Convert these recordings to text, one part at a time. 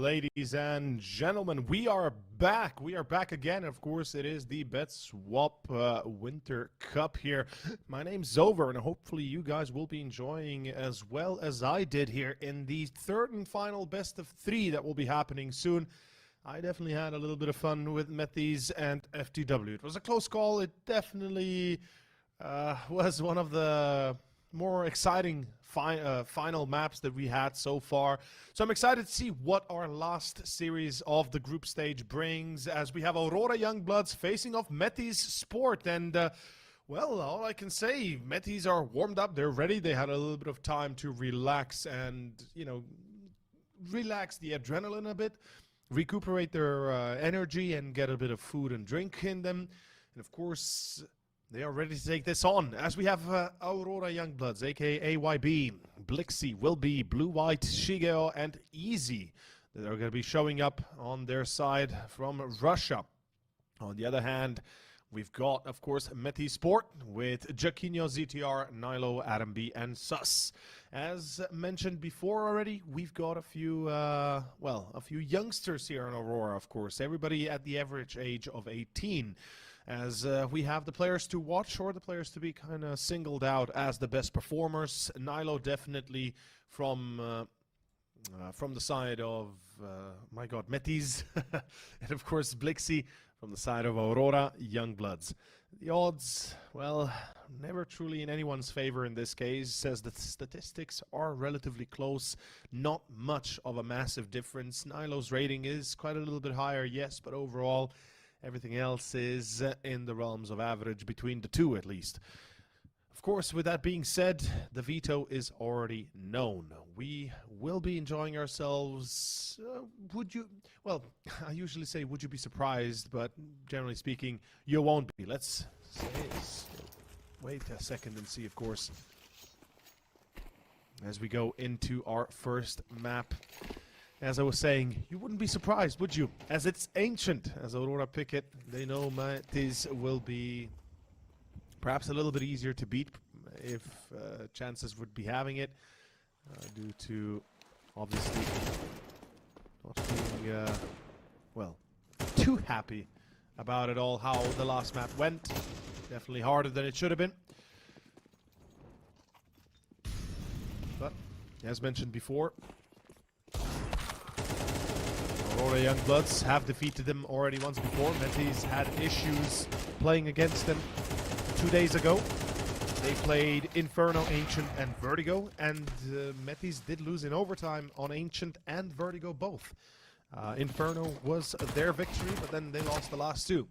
ladies and gentlemen. We are back. We are back again. Of course, it is the BetSwap Winter Cup here. My name's Over, and hopefully you guys will be enjoying as well as I did here in the third and final best of three that will be happening soon. I definitely had a little bit of fun with Metis and FTW. It was a close call. It definitely was one of the more exciting final maps that we had so far. So I'm excited to see what our last series of the group stage brings, as we have Aurora Youngbloods facing off Metizport. And well, all I can say, Metis are warmed up, they're ready. They had a little bit of time to relax and, you know, relax the adrenaline a bit, recuperate their energy and get a bit of food and drink in them. And of course, they are ready to take this on, as we have Aurora Youngbloods, aka AYB, Blixie, Will Be, Blue White, csgo, and Easy that are going to be showing up on their side from Russia. On the other hand, we've got, of course, Metizport with Jaquinho, ZTR, Nilo, Adam B, and Sus. As mentioned before already, we've got a few, well, a few youngsters here in Aurora, of course. Everybody at the average age of 18. As we have the players to watch, or the players to be kind of singled out as the best performers. Nilo definitely from the side of, my God, Metis. And of course, Blixie from the side of Aurora Youngbloods. The odds, well, never truly in anyone's favor in this case, as the statistics are relatively close. Not much of a massive difference. Nilo's rating is quite a little bit higher, yes, but overall, everything else is in the realms of average between the two, at least. Of course, with that being said, the veto is already known. We will be enjoying ourselves. Would you? Well, I usually say, would you be surprised? But generally speaking, you won't be. Let's wait a second and see, of course, as we go into our first map. As I was saying, you wouldn't be surprised, would you? As it's ancient, as Aurora pick it, they know Metis will be perhaps a little bit easier to beat if chances would be having it, due to obviously not being, well, too happy about it all, how the last map went. Definitely harder than it should have been. But, as mentioned before, Aurora Youngbloods have defeated them already once before. Metis had issues playing against them 2 days ago. They played Inferno, Ancient, and Vertigo, and Metis did lose in overtime on Ancient and Vertigo both. Inferno was their victory, but then they lost the last two.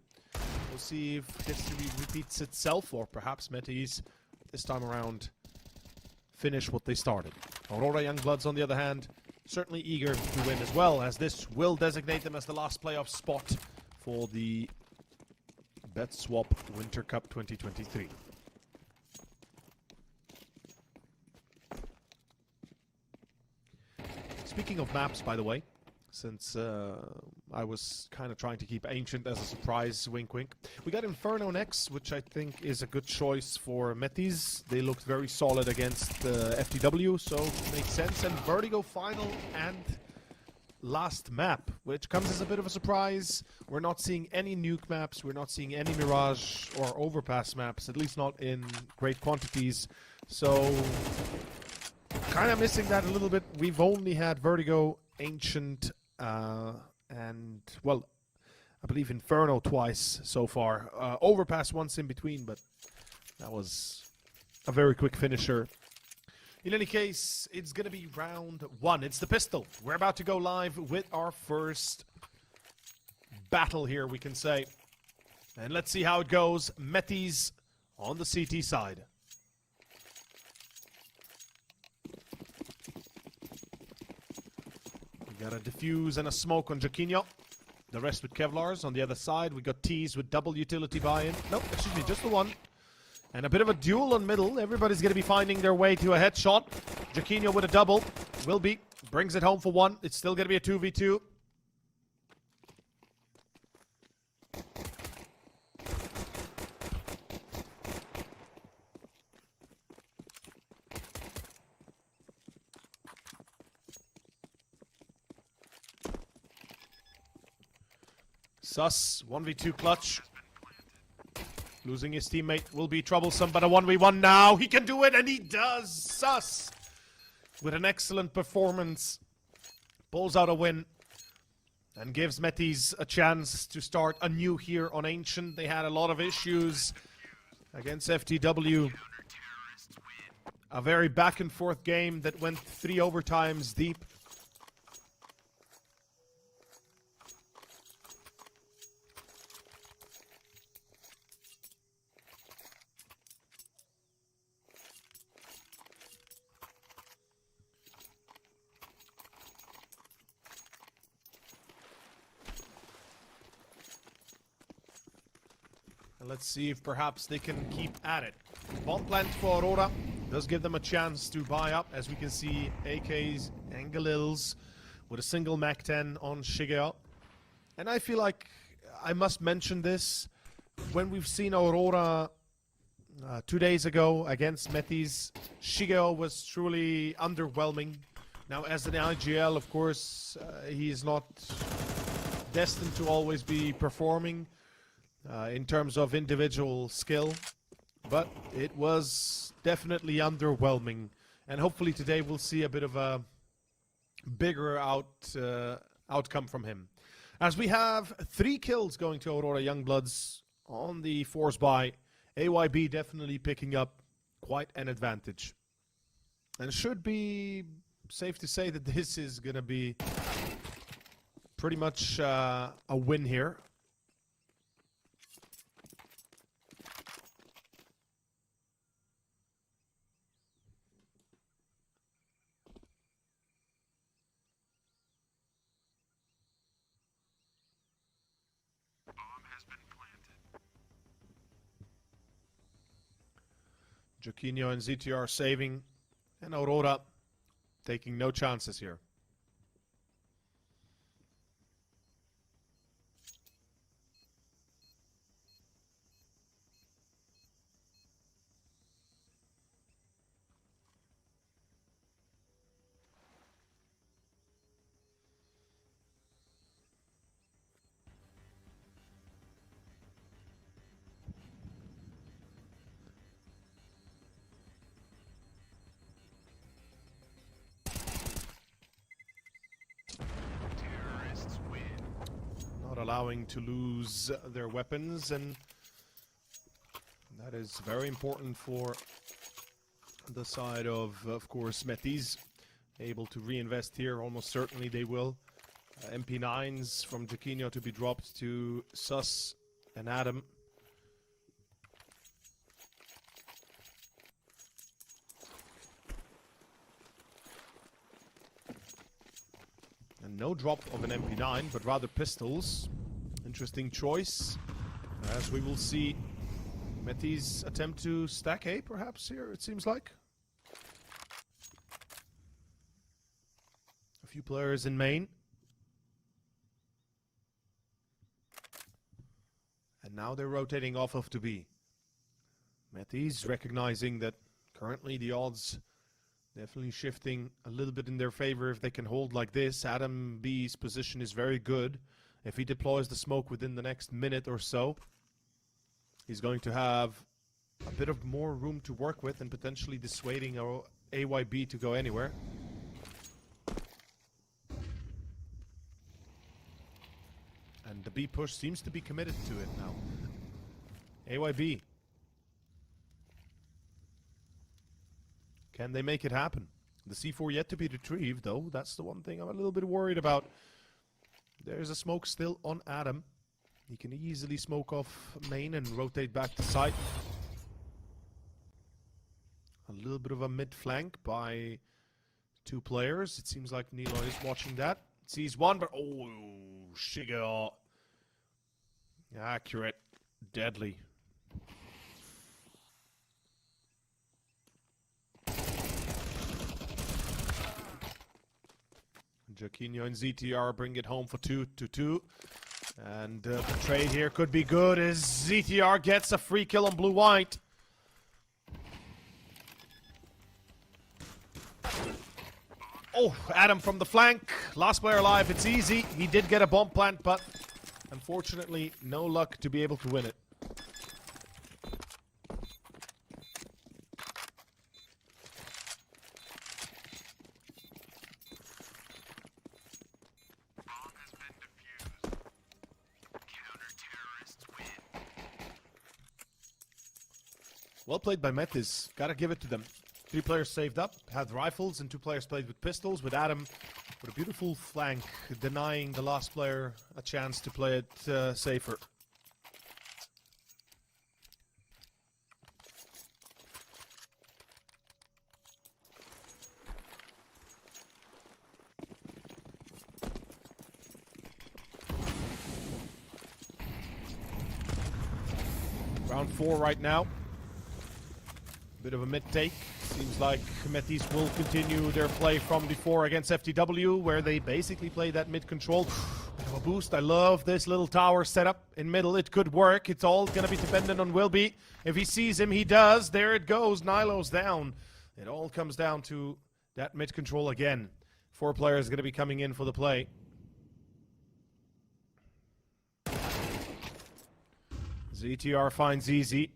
We'll see if history repeats itself, or perhaps Metis, this time around, finish what they started. Aurora Youngbloods, on the other hand, certainly eager to win as well, as this will designate them as the last playoff spot for the BetSwap Winter Cup 2023. Speaking of maps, by the way, since I was kind of trying to keep Ancient as a surprise, wink wink, we got Inferno next, which I think is a good choice for Metis. They looked very solid against FTW, so it makes sense. And Vertigo final and last map, which comes as a bit of a surprise. We're not seeing any nuke maps, we're not seeing any Mirage or Overpass maps, at least not in great quantities. So, kind of missing that a little bit. We've only had Vertigo, Ancient, and, well, I believe Inferno twice so far. Overpass once in between, but that was a very quick finisher. In any case, it's going to be round one. It's the pistol. We're about to go live with our first battle here, we can say. And let's see how it goes. Metis on the CT side. Got a diffuse and a smoke on Jaquinho. The rest with Kevlars. On the other side, we got T's with double utility buy-in. Nope, excuse me, just the one. And a bit of a duel on middle. Everybody's going to be finding their way to a headshot. Jaquinho with a double. Will be. Brings it home for one. It's still going to be a 2v2. Sus, 1v2 clutch. Losing his teammate will be troublesome, but a 1v1 now. He can do it, and he does. Sus, with an excellent performance, pulls out a win and gives Metis a chance to start anew here on Ancient. They had a lot of issues against FTW. A very back and forth game that went 3 overtimes deep. Let's see if perhaps they can keep at it. Bomb plant for Aurora does give them a chance to buy up, as we can see AKs and Galils with a single Mac 10 on csgo. And I feel like I must mention this. When we've seen Aurora 2 days ago against Metis, csgo was truly underwhelming. Now, as an IGL, of course, he is not destined to always be performing in terms of individual skill, but it was definitely underwhelming, and hopefully today we'll see a bit of a bigger outcome from him. As we have 3 kills going to Aurora Youngbloods on the force buy, AYB definitely picking up quite an advantage, and should be safe to say that this is gonna be pretty much a win here. Joaquinho and ZTR saving, and Aurora taking no chances here. Allowing to lose their weapons, and that is very important for the side of course, Metis. Able to reinvest here, almost certainly they will. MP9s from Joaquinho to be dropped to Sus and Adam. And no drop of an MP9, but rather pistols. Interesting choice, as we will see Metis attempt to stack A perhaps here, it seems like. A few players in main. And now they're rotating off of to B. Metis recognizing that currently the odds definitely shifting a little bit in their favor if they can hold like this. Adam B's position is very good. If he deploys the smoke within the next minute or so, he's going to have a bit of more room to work with and potentially dissuading AYB to go anywhere. And the B push seems to be committed to it now. AYB. Can they make it happen? The C4 yet to be retrieved, though. That's the one thing I'm a little bit worried about. There's a smoke still on Adam. He can easily smoke off main and rotate back to site. A little bit of a mid flank by 2 players. It seems like Nilo is watching that. Sees one, but oh, csgo. Accurate. Deadly. Joaquinho and ZTR bring it home for 2-2. And the trade here could be good as ZTR gets a free kill on Blue White. Oh, Adam from the flank. Last player alive, it's easy. He did get a bomb plant, but Unfortunately, no luck to be able to win it. Well played by Metiz. Gotta give it to them. 3 players saved up, had rifles, and 2 players played with pistols, with Adam with a beautiful flank, denying the last player a chance to play it safer. Round 4 right now. Bit of a mid-take. Seems like Metiz will continue their play from before against FTW, where they basically play that mid-control. Bit of a boost. I love this little tower setup in middle. It could work. It's all going to be dependent on Wilby. If he sees him, he does. There it goes. Nilo's down. It all comes down to that mid-control again. 4 players going to be coming in for the play. ZTR finds easy.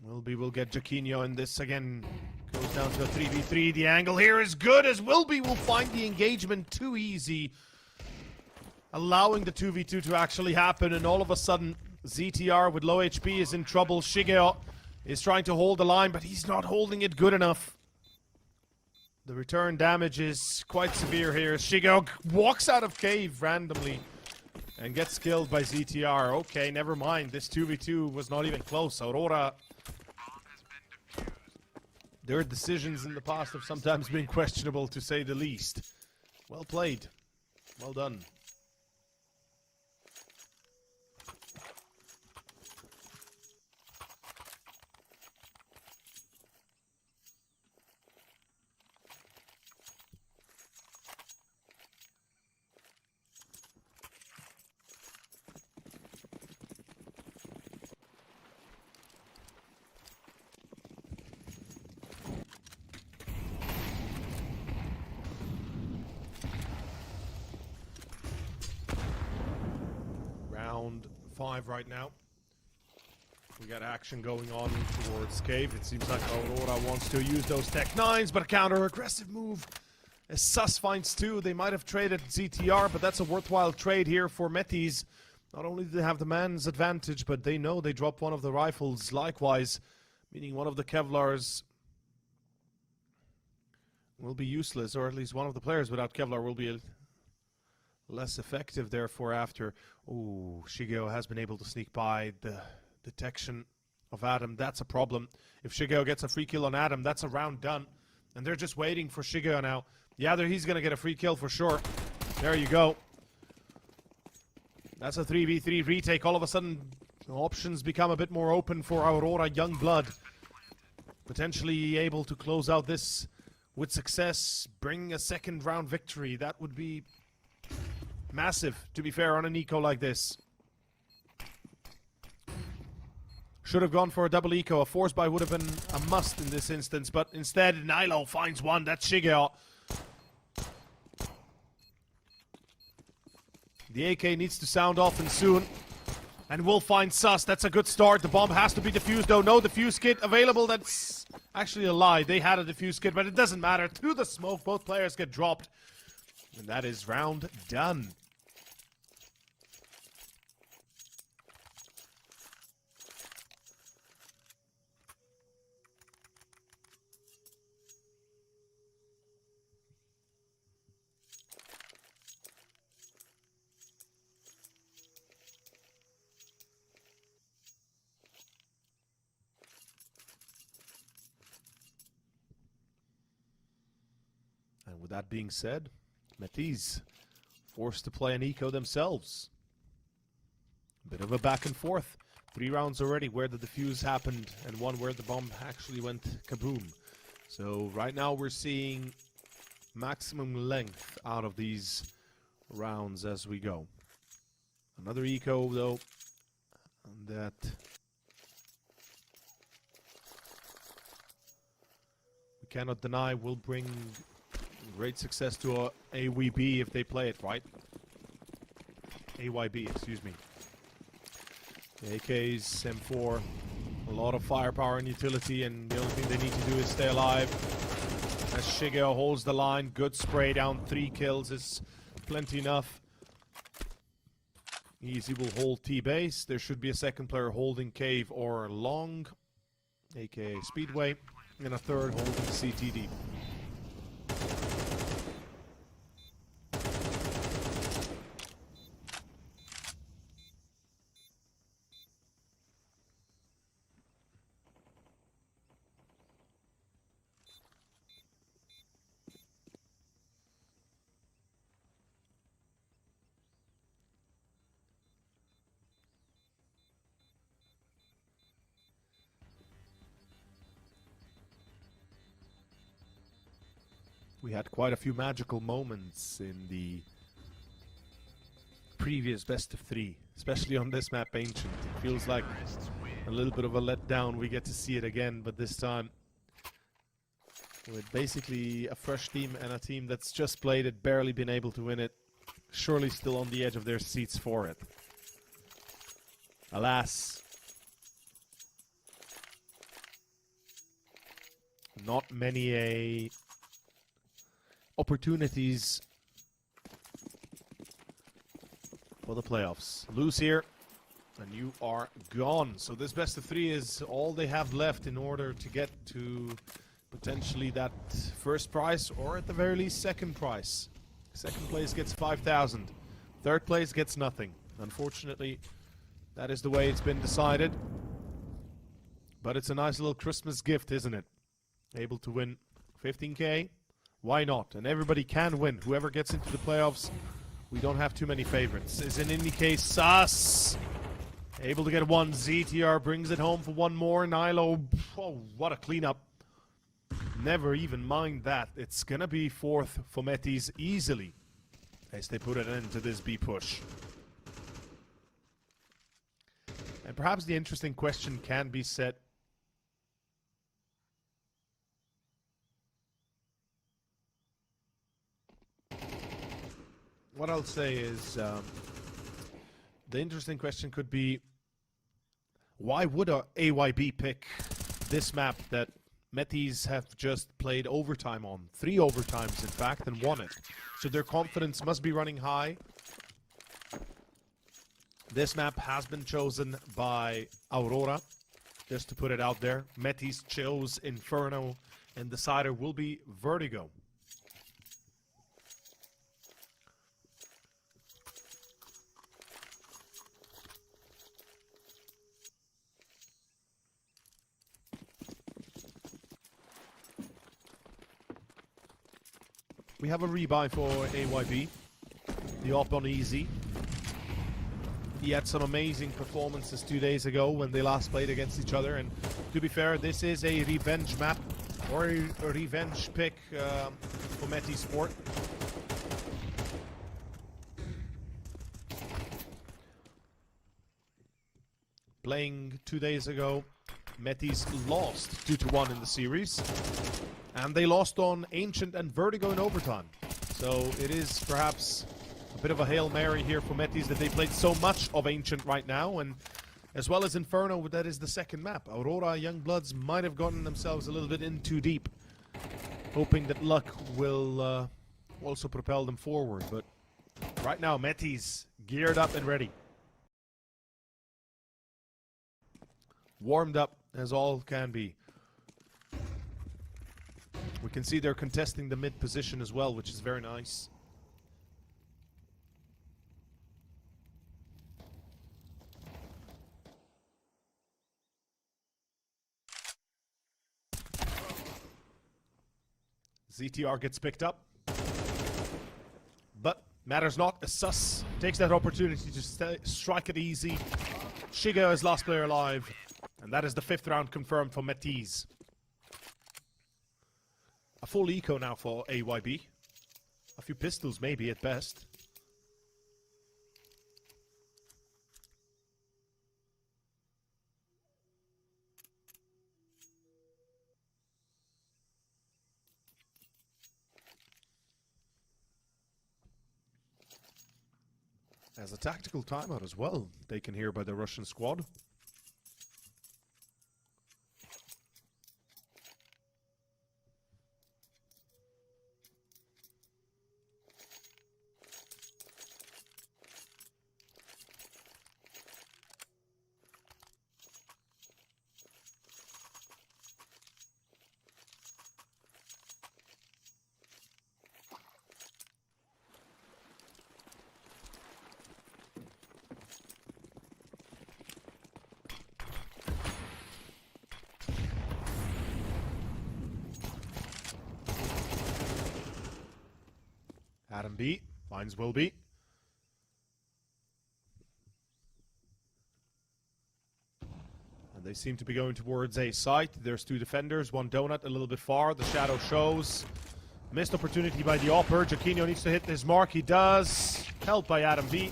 Wilby will get Jaquinho in this again. Goes down to a 3v3. The angle here is good as Wilby will find the engagement too easy, allowing the 2v2 to actually happen, and all of a sudden ZTR with low HP is in trouble. Shigeo is trying to hold the line, but he's not holding it good enough. The return damage is quite severe here. Shigeo walks out of cave randomly and gets killed by ZTR. Okay, never mind. This 2v2 was not even close. Aurora, their decisions in the past have sometimes been questionable, to say the least. Well played. Well done. Round 5 right now. We got action going on towards cave. It seems like Aurora wants to use those Tech 9s, but a counter-aggressive move. As Sus finds 2, they might have traded ZTR, but that's a worthwhile trade here for Metiz. Not only do they have the man's advantage, but they know they drop one of the rifles likewise, meaning one of the Kevlars will be useless, or at least one of the players without Kevlar will be less effective, therefore, after. Ooh, Shigeo has been able to sneak by the detection of Adam. That's a problem. If Shigeo gets a free kill on Adam, that's a round done. And they're just waiting for Shigeo now. Yeah, he's going to get a free kill for sure. There you go. That's a 3v3 retake. All of a sudden, options become a bit more open for Aurora Youngblood. Potentially able to close out this with success, bring a second round victory. That would be massive, to be fair, on an eco like this. Should have gone for a double eco. A force buy would have been a must in this instance, but instead Nilo finds one. That's Shigeo. The AK needs to sound off and soon, and we'll find Sus. That's a good start. The bomb has to be defused though. No defuse kit available. That's actually a lie. They had a defuse kit, but it doesn't matter. Through the smoke, both players get dropped, and that is round done. And with that being said, Metiz forced to play an eco themselves. A bit of a back and forth. 3 rounds already where the defuse happened, and 1 where the bomb actually went kaboom. So right now we're seeing maximum length out of these rounds as we go. Another eco though, and that we cannot deny will bring great success to AWB if they play it right. AYB, excuse me. The AKs, M4, a lot of firepower and utility, and the only thing they need to do is stay alive. As csgo holds the line, good spray down, 3 kills is plenty enough. Easy will hold T-base. There should be a second player holding cave or long, aka Speedway, and a third holding CTD. We had quite a few magical moments in the previous best of 3, especially on this map, Ancient. It feels like a little bit of a letdown. We get to see it again, but this time with basically a fresh team and a team that's just played it, barely been able to win it, surely still on the edge of their seats for it. Alas, not many opportunities for the playoffs. Lose here and you are gone. So this best of 3 is all they have left in order to get to potentially that first prize, or at the very least second prize. Second place gets 5,000. Third place gets nothing. Unfortunately, that is the way it's been decided. But it's a nice little Christmas gift, isn't it? Able to win 15K. Why not? And everybody can win. Whoever gets into the playoffs, we don't have too many favorites. Is in any case Sus able to get 1. ZTR brings it home for 1 more. Nilo, oh, what a cleanup. Never even mind that. It's gonna be 4th for Metis easily as they put an end to this B push. And perhaps the interesting question can be set. What I'll say is, the interesting question could be, why would a AYB pick this map that Metis have just played overtime on? 3 overtimes, in fact, and won it. So their confidence must be running high. This map has been chosen by Aurora, just to put it out there. Metis chose Inferno, and the decider will be Vertigo. We have a rebuy for AYB. The op on easy. He had some amazing performances 2 days ago when they last played against each other. And to be fair, this is a revenge map or a revenge pick for Metizport. Playing 2 days ago, Metis lost 2-1 in the series. And they lost on Ancient and Vertigo in overtime. So it is perhaps a bit of a Hail Mary here for Metis that they played so much of Ancient right now. And as well as Inferno, that is the second map. Aurora Youngbloods might have gotten themselves a little bit in too deep, hoping that luck will also propel them forward. But right now, Metis geared up and ready. Warmed up as all can be. We can see they're contesting the mid position as well, which is very nice. ZTR gets picked up. But matters not, as Sus takes that opportunity to strike it easy. csgo is last player alive. And that is the 5th round confirmed for Metis. A full eco now for AYB. A few pistols maybe at best. As a tactical timeout as well, taken here by the Russian squad. Adam B finds Will B. And they seem to be going towards a site. There's two defenders, one donut a little bit far. The shadow shows. Missed opportunity by the Opper. Jaquinho needs to hit his mark. He does. Helped by Adam B.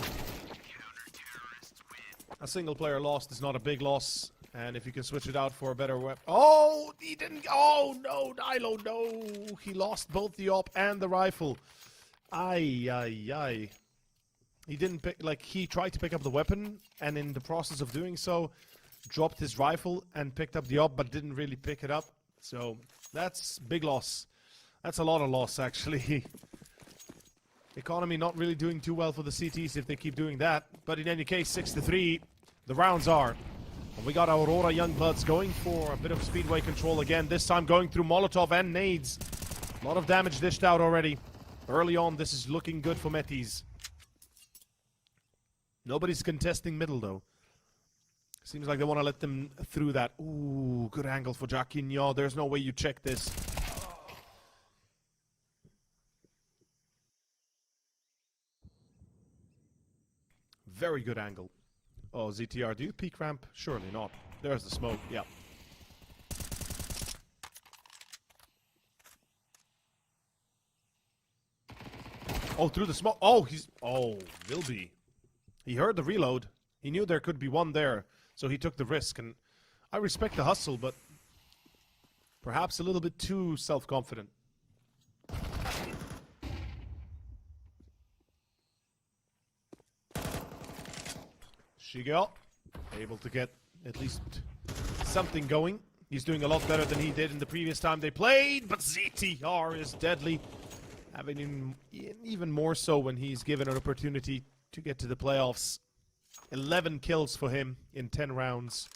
A single player lost is not a big loss. And if you can switch it out for a better weapon. Oh, he didn't. Oh, no, Nilo, no. He lost both the op and the rifle. Ay, ay, ay. He didn't pick, like, he tried to pick up the weapon, and in the process of doing so, dropped his rifle and picked up the op, but didn't really pick it up. So, that's big loss. That's a lot of loss, actually. Economy not really doing too well for the CTs if they keep doing that. But in any case, 6-3, the rounds are. And we got Aurora Youngbloods going for a bit of speedway control again, this time going through Molotov and nades. A lot of damage dished out already. Early on, this is looking good for Metis. Nobody's contesting middle, though. Seems like they want to let them through that. Ooh, good angle for Jaquinho. There's no way you check this. Very good angle. Oh, ZTR, do you peek ramp? Surely not. There's the smoke, yeah. Oh, through the smoke. Oh, he's... Oh, will be. He heard the reload. He knew there could be one there, so he took the risk. And I respect the hustle, but perhaps a little bit too self-confident. csgo, able to get at least something going. He's doing a lot better than he did in the previous time they played, but ZTR is deadly. Having him even more so when he's given an opportunity to get to the playoffs. 11 kills for him in 10 rounds.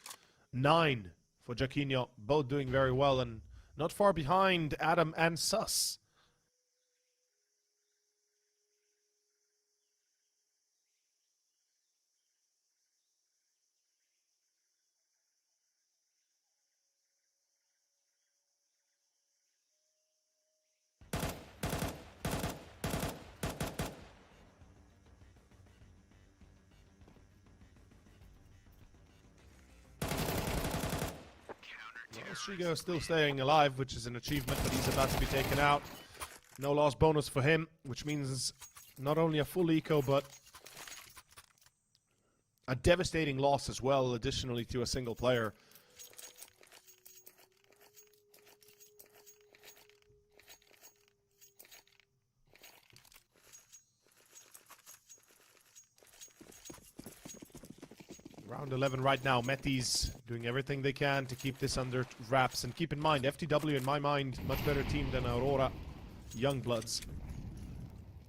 9 for Jaquinho, both doing very well and not far behind Adam and Sus. csgo is still staying alive, which is an achievement, but he's about to be taken out. No loss bonus for him, which means not only a full eco, but a devastating loss as well, additionally to a single player. Round 11 right now. Metis doing everything they can to keep this under wraps. And keep in mind, FTW, in my mind, much better team than Aurora Youngbloods.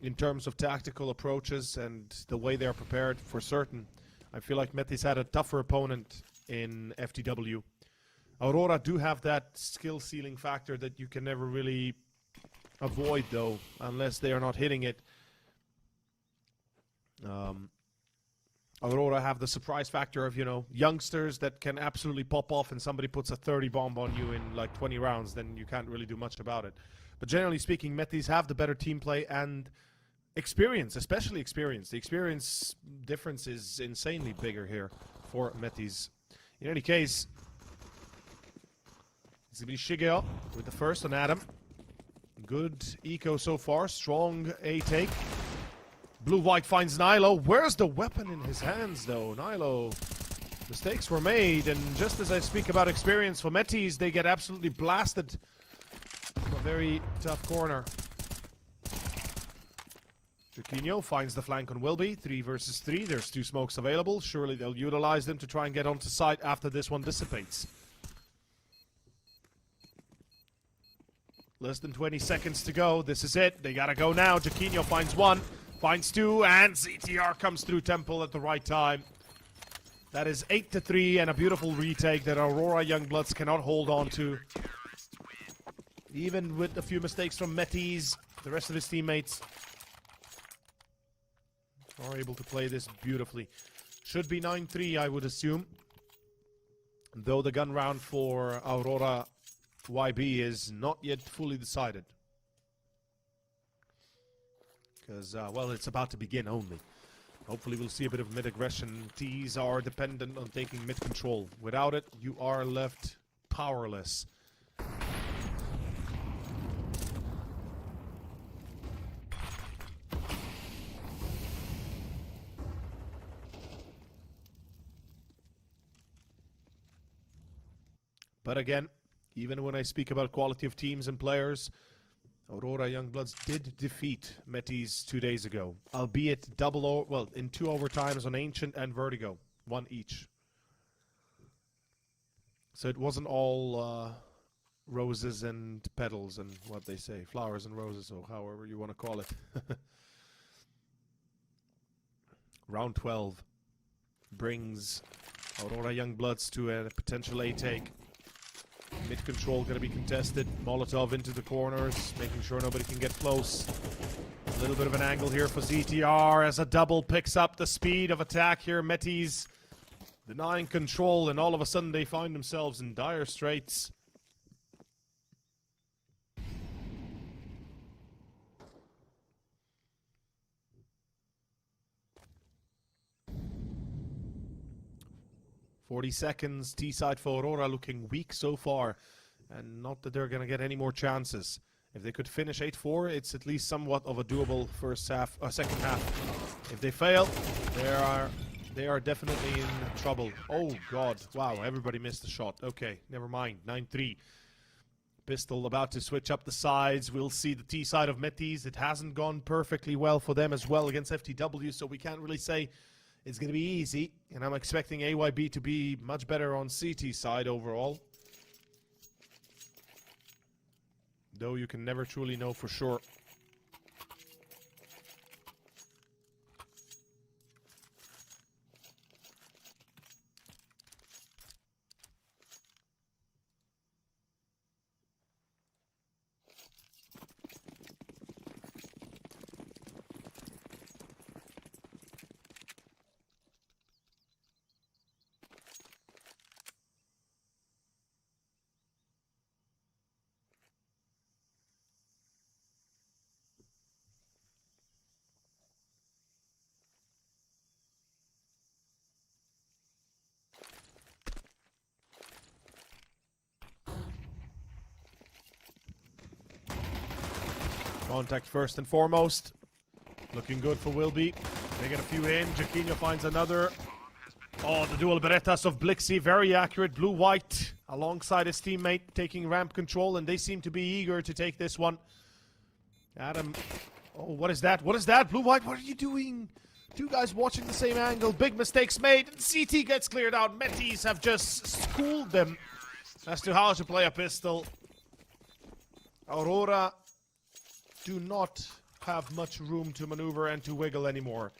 In terms of tactical approaches and the way they're prepared, for certain. I feel like Metis had a tougher opponent in FTW. Aurora do have that skill ceiling factor that you can never really avoid, though, unless they are not hitting it. Aurora have the surprise factor of, you know, youngsters that can absolutely pop off and somebody puts a 30 bomb on you in like 20 rounds, then you can't really do much about it. But generally speaking, Metis have the better team play and experience, especially experience. The experience difference is insanely bigger here for Metis. In any case, it's going to be csgo with the first on Adam. Good eco so far, strong A take. Blue-White finds Nilo. Where's the weapon in his hands, though? Nilo, mistakes were made, and just as I speak about experience for Metis, they get absolutely blasted from a very tough corner. Jaquinho finds the flank on Wilby. 3 versus 3. There's 2 smokes available. Surely they'll utilize them to try and get onto site after this one dissipates. Less than 20 seconds to go. This is it. They gotta go now. Jaquinho finds 1, finds 2, and CTR comes through Temple at the right time. That is 8-3 and a beautiful retake that Aurora Youngbloods cannot hold on to. Even with a few mistakes from Metiz, the rest of his teammates are able to play this beautifully. Should be 9-3, I would assume. Though the gun round for Aurora YB is not yet fully decided. Because, well, it's about to begin only. Hopefully we'll see a bit of mid-aggression. T's are dependent on taking mid-control. Without it, you are left powerless. But again, even when I speak about quality of teams and players, Aurora Youngbloods did defeat Metiz 2 days ago, albeit in 2 overtimes on Ancient and Vertigo, 1 each. So it wasn't all roses and petals and what they say, flowers and roses, or however you want to call it. Round 12 brings Aurora Youngbloods to a potential A take. Mid control going to be contested. Molotov into the corners, making sure nobody can get close. A little bit of an angle here for ZTR as a double picks up the speed of attack here. Metiz denying control, and all of a sudden they find themselves in dire straits. "40 seconds, T-side for Aurora looking weak so far, and not that they're going to get any more chances. If they could finish 8-4, it's at least somewhat of a doable second half. If they fail, they are definitely in trouble. Oh god, wow, everybody missed the shot. Okay, never mind, 9-3. Pistol about to switch up the sides. We'll see the T-side of Metiz. It hasn't gone perfectly well for them as well against FTW, so we can't really say it's going to be easy, and I'm expecting AYB to be much better on CT side overall. Though you can never truly know for sure. Contact first and foremost. Looking good for Wilby. They get a few in. Jaquinho finds another. Oh, the dual Berettas of Blixie. Very accurate. Blue-white alongside his teammate taking ramp control, and they seem to be eager to take this one. Adam. Oh, what is that? What is that? Blue-white, what are you doing? 2 guys watching the same angle. Big mistakes made. And CT gets cleared out. Metiz have just schooled them as to how to play a pistol. Aurora do not have much room to maneuver and to wiggle anymore.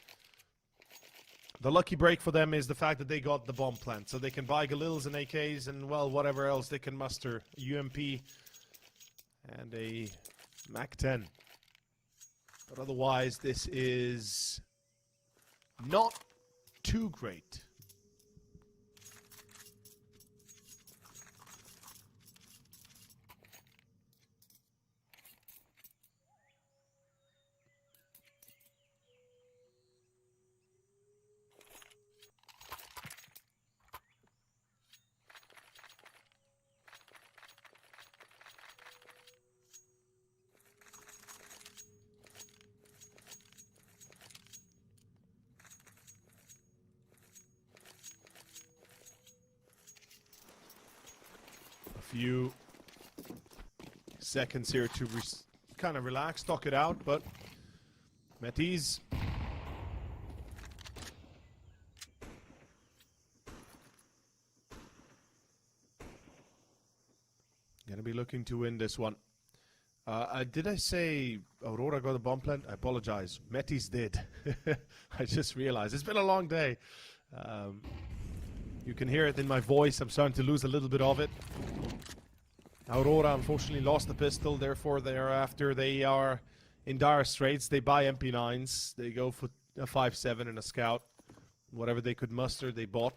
The lucky break for them is the fact that they got the bomb plant, so they can buy Galils and AKs and, well, whatever else they can muster. UMP and a MAC-10. But otherwise, this is not too great. Few seconds here to kind of relax, talk it out, but Metiz. Gonna be looking to win this one. Did I say Aurora got a bomb plant? I apologize. Metiz did. I just realized. It's been a long day. You can hear it in my voice. I'm starting to lose a little bit of it. Aurora unfortunately lost the pistol. Therefore, thereafter, they are in dire straits. They buy MP9s. They go for a 5.7 and a scout. Whatever they could muster, they bought.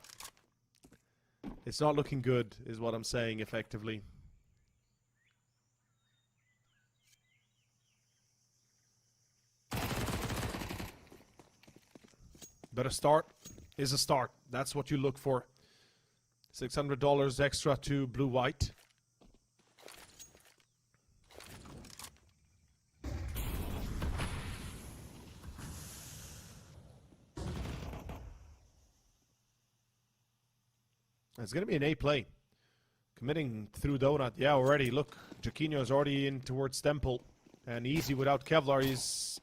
It's not looking good, is what I'm saying effectively. But a start is a start. That's what you look for. $600 extra to blue-white. It's going to be an A play. Committing through donut. Yeah, already. Look, Jaquinho is already in towards Temple. And easy without Kevlar is,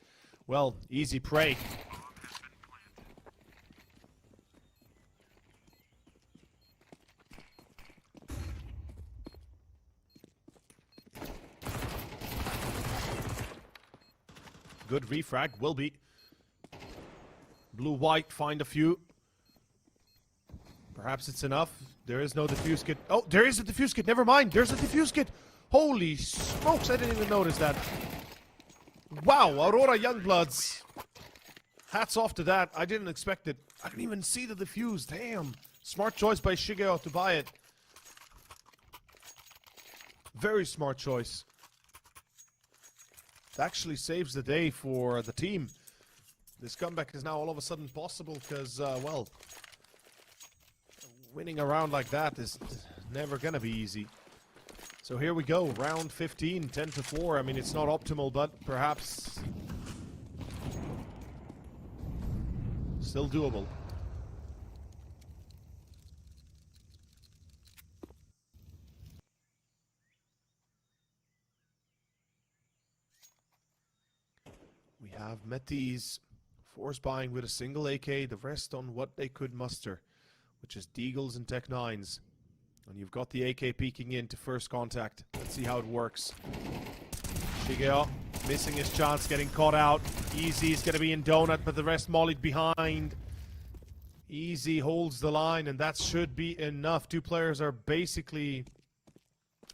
well, easy prey. Good refrag, will be. Blue-white, find a few. Perhaps it's enough. There is no defuse kit. Oh, there is a defuse kit. Never mind. There's a defuse kit. Holy smokes, I didn't even notice that. Wow, Aurora Youngbloods. Hats off to that. I didn't expect it. I didn't even see the defuse. Damn. Smart choice by csgo to buy it. Very smart choice. It actually saves the day for the team. This comeback is now all of a sudden possible because, well, winning a round like that is never going to be easy. So here we go, round 15, 10-4. I mean, it's not optimal, but perhaps still doable. We have Metiz force buying with a single AK, the rest on what they could muster, which is Deagles and Tech 9s. And you've got the AK peeking into first contact. Let's see how it works. csgo missing his chance, getting caught out. Easy's going to be in donut, but the rest mollied behind. Easy holds the line, and that should be enough. Two players are basically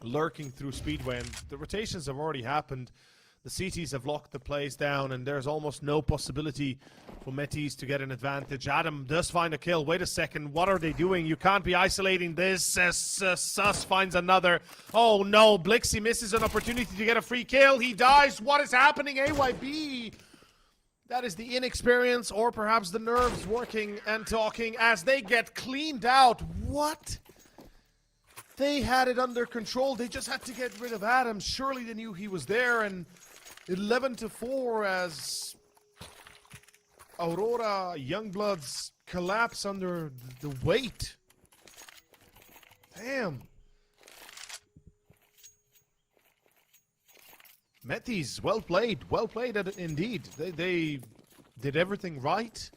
lurking through Speedway, and the rotations have already happened. The CTs have locked the plays down, and there's almost no possibility for Metiz to get an advantage. Adam does find a kill. Wait a second. What are they doing? You can't be isolating this. Sus finds another. Oh, no. Blixie misses an opportunity to get a free kill. He dies. What is happening? AYB. That is the inexperience or perhaps the nerves working and talking as they get cleaned out. What? They had it under control. They just had to get rid of Adam. Surely they knew he was there, and 11-4 as Aurora Youngbloods collapse under the weight. Damn. Metiz, well played indeed. They did everything right.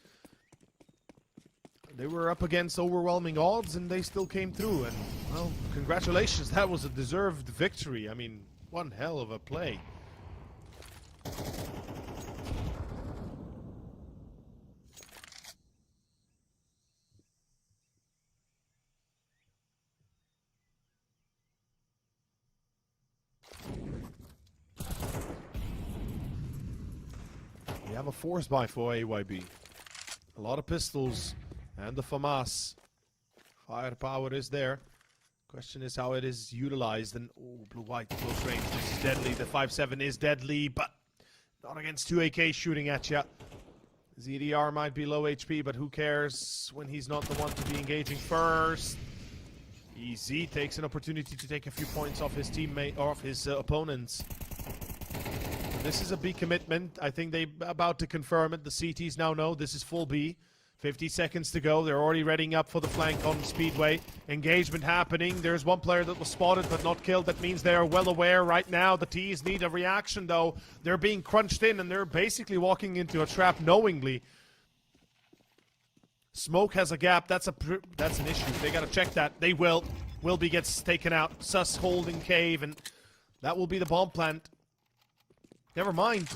They were up against overwhelming odds and they still came through. And, well, congratulations. That was a deserved victory. I mean, one hell of a play. We have a force buy for AYB. A lot of pistols and the FAMAS. Firepower is there. Question is how it is utilized. And oh, blue-white close range. This is deadly. The 5.7 is deadly, but not against 2 AKs shooting at you. ZDR might be low HP, but who cares when he's not the one to be engaging first. Easy takes an opportunity to take a few points off his teammate, off his opponents. This is a B commitment. I think they're about to confirm it. The CTs now know this is full B. 50 seconds to go. They're already readying up for the flank on Speedway. Engagement happening. There's one player that was spotted but not killed. That means they are well aware right now. The T's need a reaction, though. They're being crunched in, and they're basically walking into a trap knowingly. Smoke has a gap. That's an issue. They got to check that. They will. Wilby gets taken out. Sus holding cave, and that will be the bomb plant. Never mind.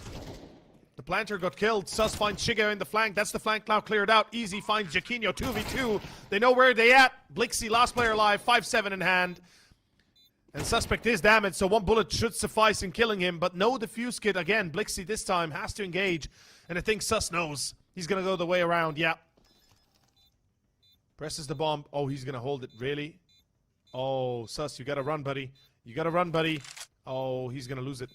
The planter got killed. Sus finds Shiga in the flank. That's the flank now cleared out. Easy finds Jaquinho 2v2. They know where they at. Blixie, last player alive, 5-7 in hand. And Suspect is damaged, so one bullet should suffice in killing him. But no defuse kit again. Blixie this time has to engage. And I think Sus knows. He's going to go the way around. Yeah. Presses the bomb. Oh, he's going to hold it. Really? Oh, Sus, you got to run, buddy. You got to run, buddy. Oh, he's going to lose it.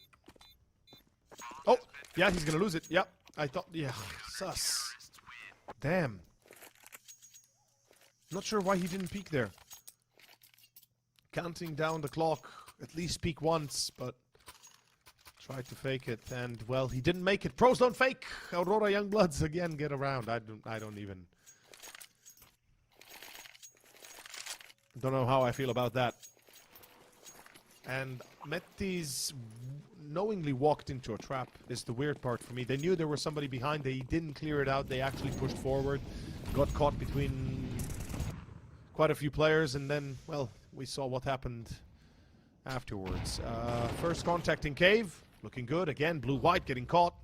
Oh, yeah, he's gonna lose it. Yep, I thought, yeah, Sus. Damn. Not sure why he didn't peek there. Counting down the clock, at least peek once, but tried to fake it, and well, he didn't make it. Pros don't fake. Aurora Youngbloods again get around. I don't even know how I feel about that. And Metis knowingly walked into a trap is the weird part for me. They knew there was somebody behind. They didn't clear it out. They actually pushed forward, got caught between quite a few players, and then, well, we saw what happened afterwards. First contact in cave, looking good. Again, blue-white getting caught.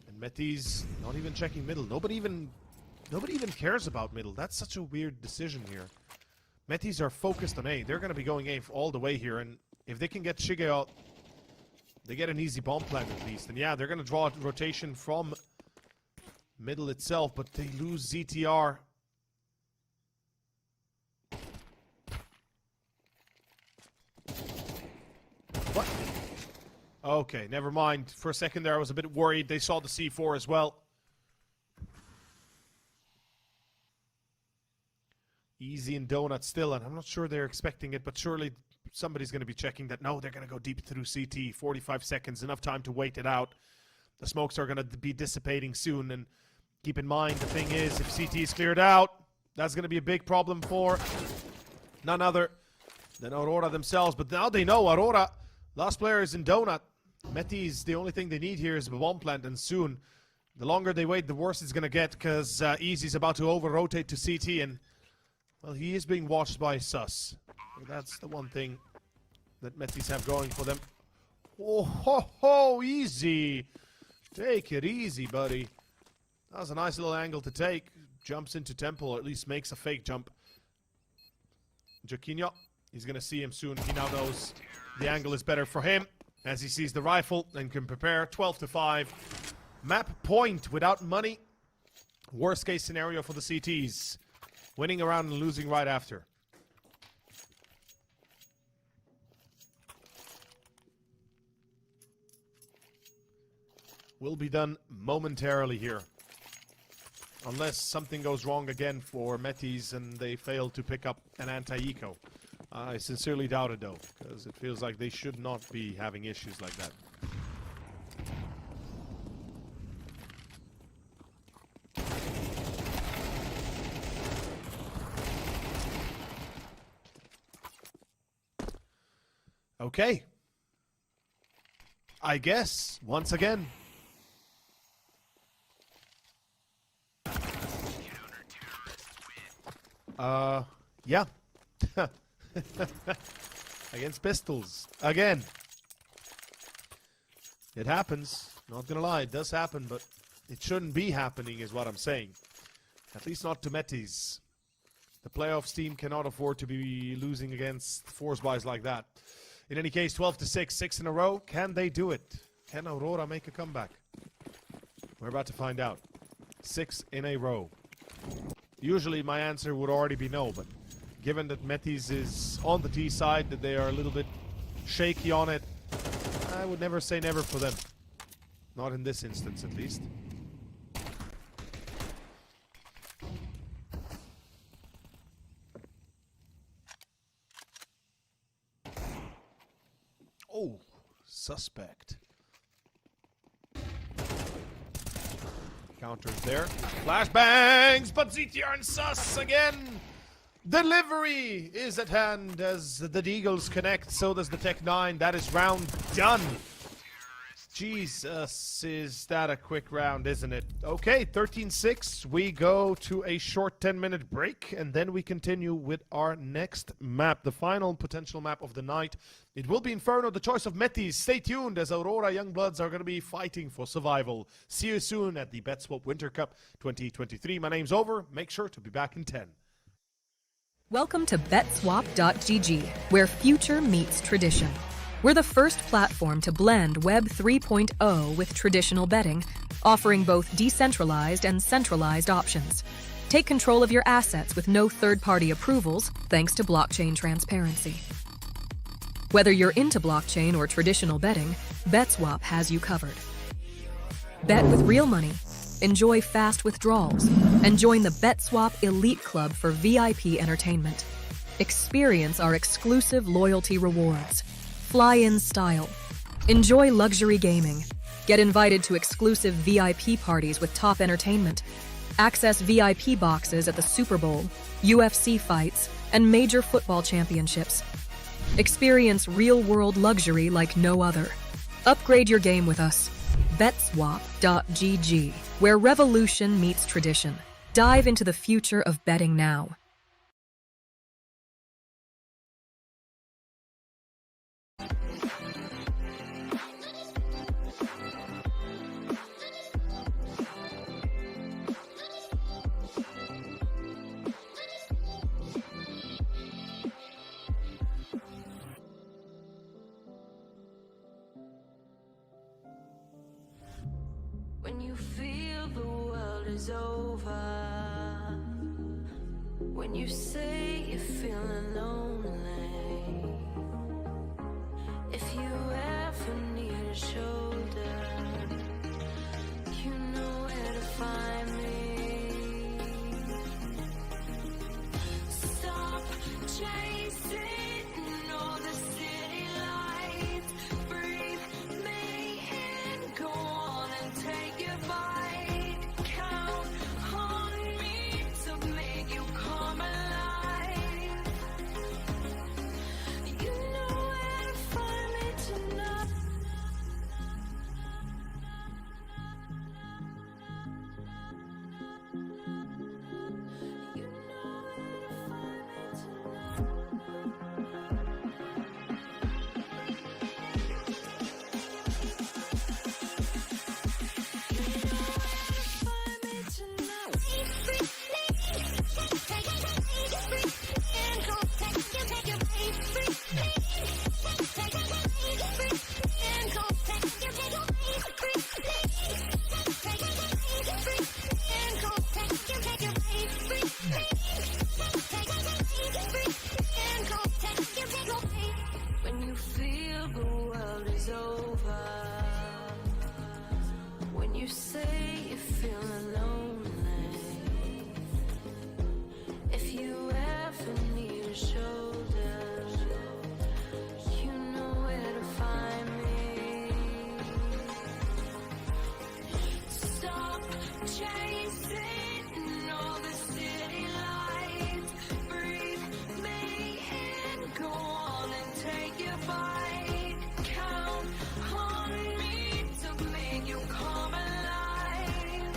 And Metis not even checking middle. Nobody even cares about middle. That's such a weird decision here. Metis are focused on A. They're going to be going A all the way here, and if they can get Shiga out, they get an easy bomb plant at least. And yeah, they're going to draw a rotation from middle itself, but they lose ZTR. What? Okay, never mind. For a second there, I was a bit worried. They saw the C4 as well. Easy and donut still, and I'm not sure they're expecting it, but surely somebody's going to be checking that. No, they're going to go deep through CT. 45 seconds, enough time to wait it out. The smokes are going to be dissipating soon, and keep in mind, the thing is, if CT is cleared out, that's going to be a big problem for none other than Aurora themselves. But now they know Aurora, last player is in donut. Metis, the only thing they need here is a bomb plant, and soon, the longer they wait, the worse it's going to get, because Easy's about to over-rotate to CT, and well, he is being watched by Sus. That's the one thing that Metis have going for them. Oh, ho, ho, easy. Take it easy, buddy. That was a nice little angle to take. Jumps into temple, or at least makes a fake jump. Jaquinho, he's going to see him soon. He now knows the angle is better for him as he sees the rifle and can prepare. 12-5. Map point without money. Worst case scenario for the CTs. Winning around and losing right after. Will be done momentarily here. Unless something goes wrong again for Metis and they fail to pick up an anti-eco. I sincerely doubt it though, because it feels like they should not be having issues like that. Okay. I guess, once again. Yeah. Against pistols. Again. It happens. Not gonna lie, it does happen, but it shouldn't be happening is what I'm saying. At least not to Metis. The playoffs team cannot afford to be losing against force buys like that. In any case, 12-6, 6 in a row. Can they do it? Can Aurora make a comeback? We're about to find out. 6 in a row. Usually my answer would already be no, but given that Metis is on the T side, that they are a little bit shaky on it, I would never say never for them. Not in this instance, at least. suspect. Counters there. Flashbangs, but ZTR and Sus again. Delivery is at hand as the Deagles connect. So does the Tech 9. That is round done. Jesus, is that a quick round, isn't it? Okay, 13-6. We go to a short 10-minute break, and then we continue with our next map, the final potential map of the night. It will be Inferno, the choice of Metis. Stay tuned as Aurora Youngbloods are going to be fighting for survival. See you soon at the BetSwap Winter Cup 2023. My name's Over. Make sure to be back in 10. Welcome to BetSwap.gg, where future meets tradition. We're the first platform to blend Web 3.0 with traditional betting, offering both decentralized and centralized options. Take control of your assets with no third-party approvals, thanks to blockchain transparency. Whether you're into blockchain or traditional betting, BetSwap has you covered. Bet with real money, enjoy fast withdrawals, and join the BetSwap Elite Club for VIP entertainment. Experience our exclusive loyalty rewards. Fly in style. Enjoy luxury gaming. Get invited to exclusive VIP parties with top entertainment. Access VIP boxes at the Super Bowl, UFC fights, and major football championships. Experience real-world luxury like no other. Upgrade your game with us. BetSwap.gg, where revolution meets tradition. Dive into the future of betting now. When you feel the world is over, when you say you're feeling lonely, if you ever need a shoulder, you know where to find me. Stop chasing all the city lights, breathe me in, go on and take your bite. Count on me to make you come alive. You know where to find me tonight. You know where to find me tonight. When you feel the world is over, when you say you're feeling lonely, if you ever need a shoulder, you know where to find me. Stop chasing all the city lights, breathe me in, go on and take your bite. Count on me to make you come alive.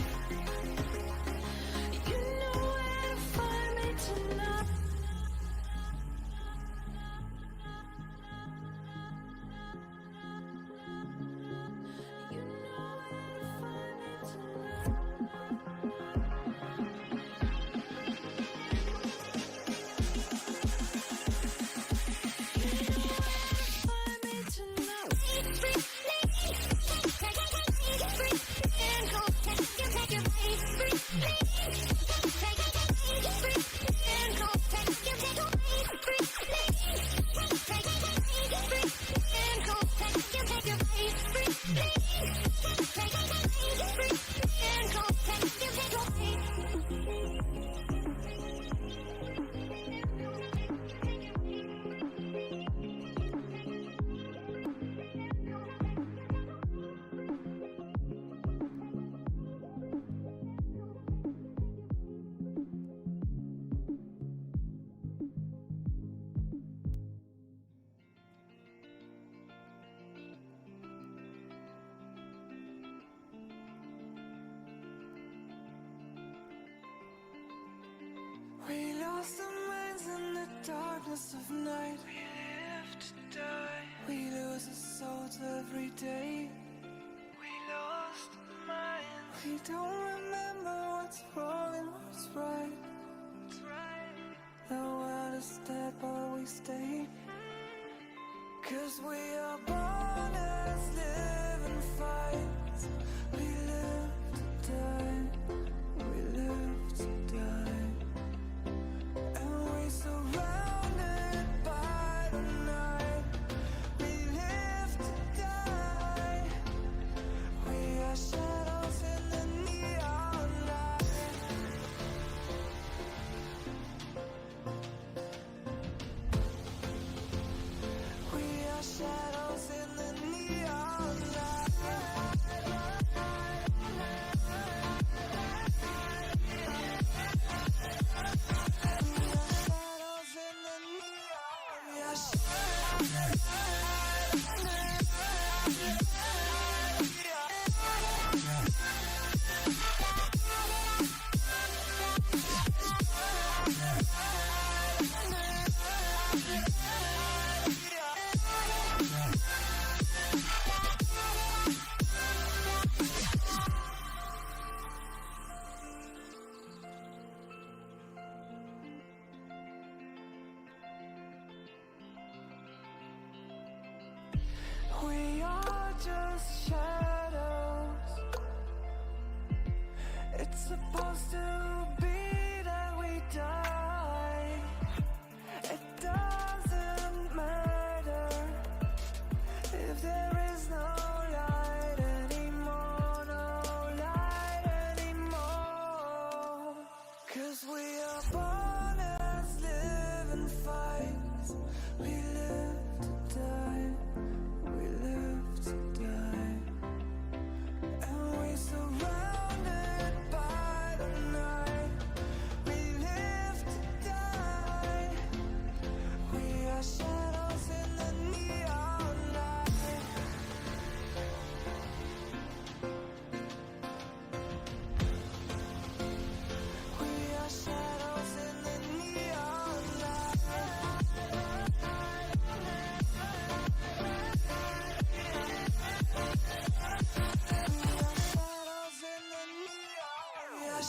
lost our minds in the darkness of night. We live to die. We lose our souls every day. We lost our minds. We don't remember what's wrong and what's right. The world is dead, but we stay. 'Cause we are born as living fights. We live to die. We live to die. And we surrounded by the night. We live to die. We are shadows in the neon light. We are shadows in the neon light. Shadows in the neon. We are We are just shadows. It's supposed to be that we die. It doesn't matter if there is no light anymore, no light anymore. 'Cause we are born as living fights. We live to die. We live to die. And we surrounded by the night. We live to die. We are shadows in the neon light. We are shadows in the neon light. Shadows in the neon. We are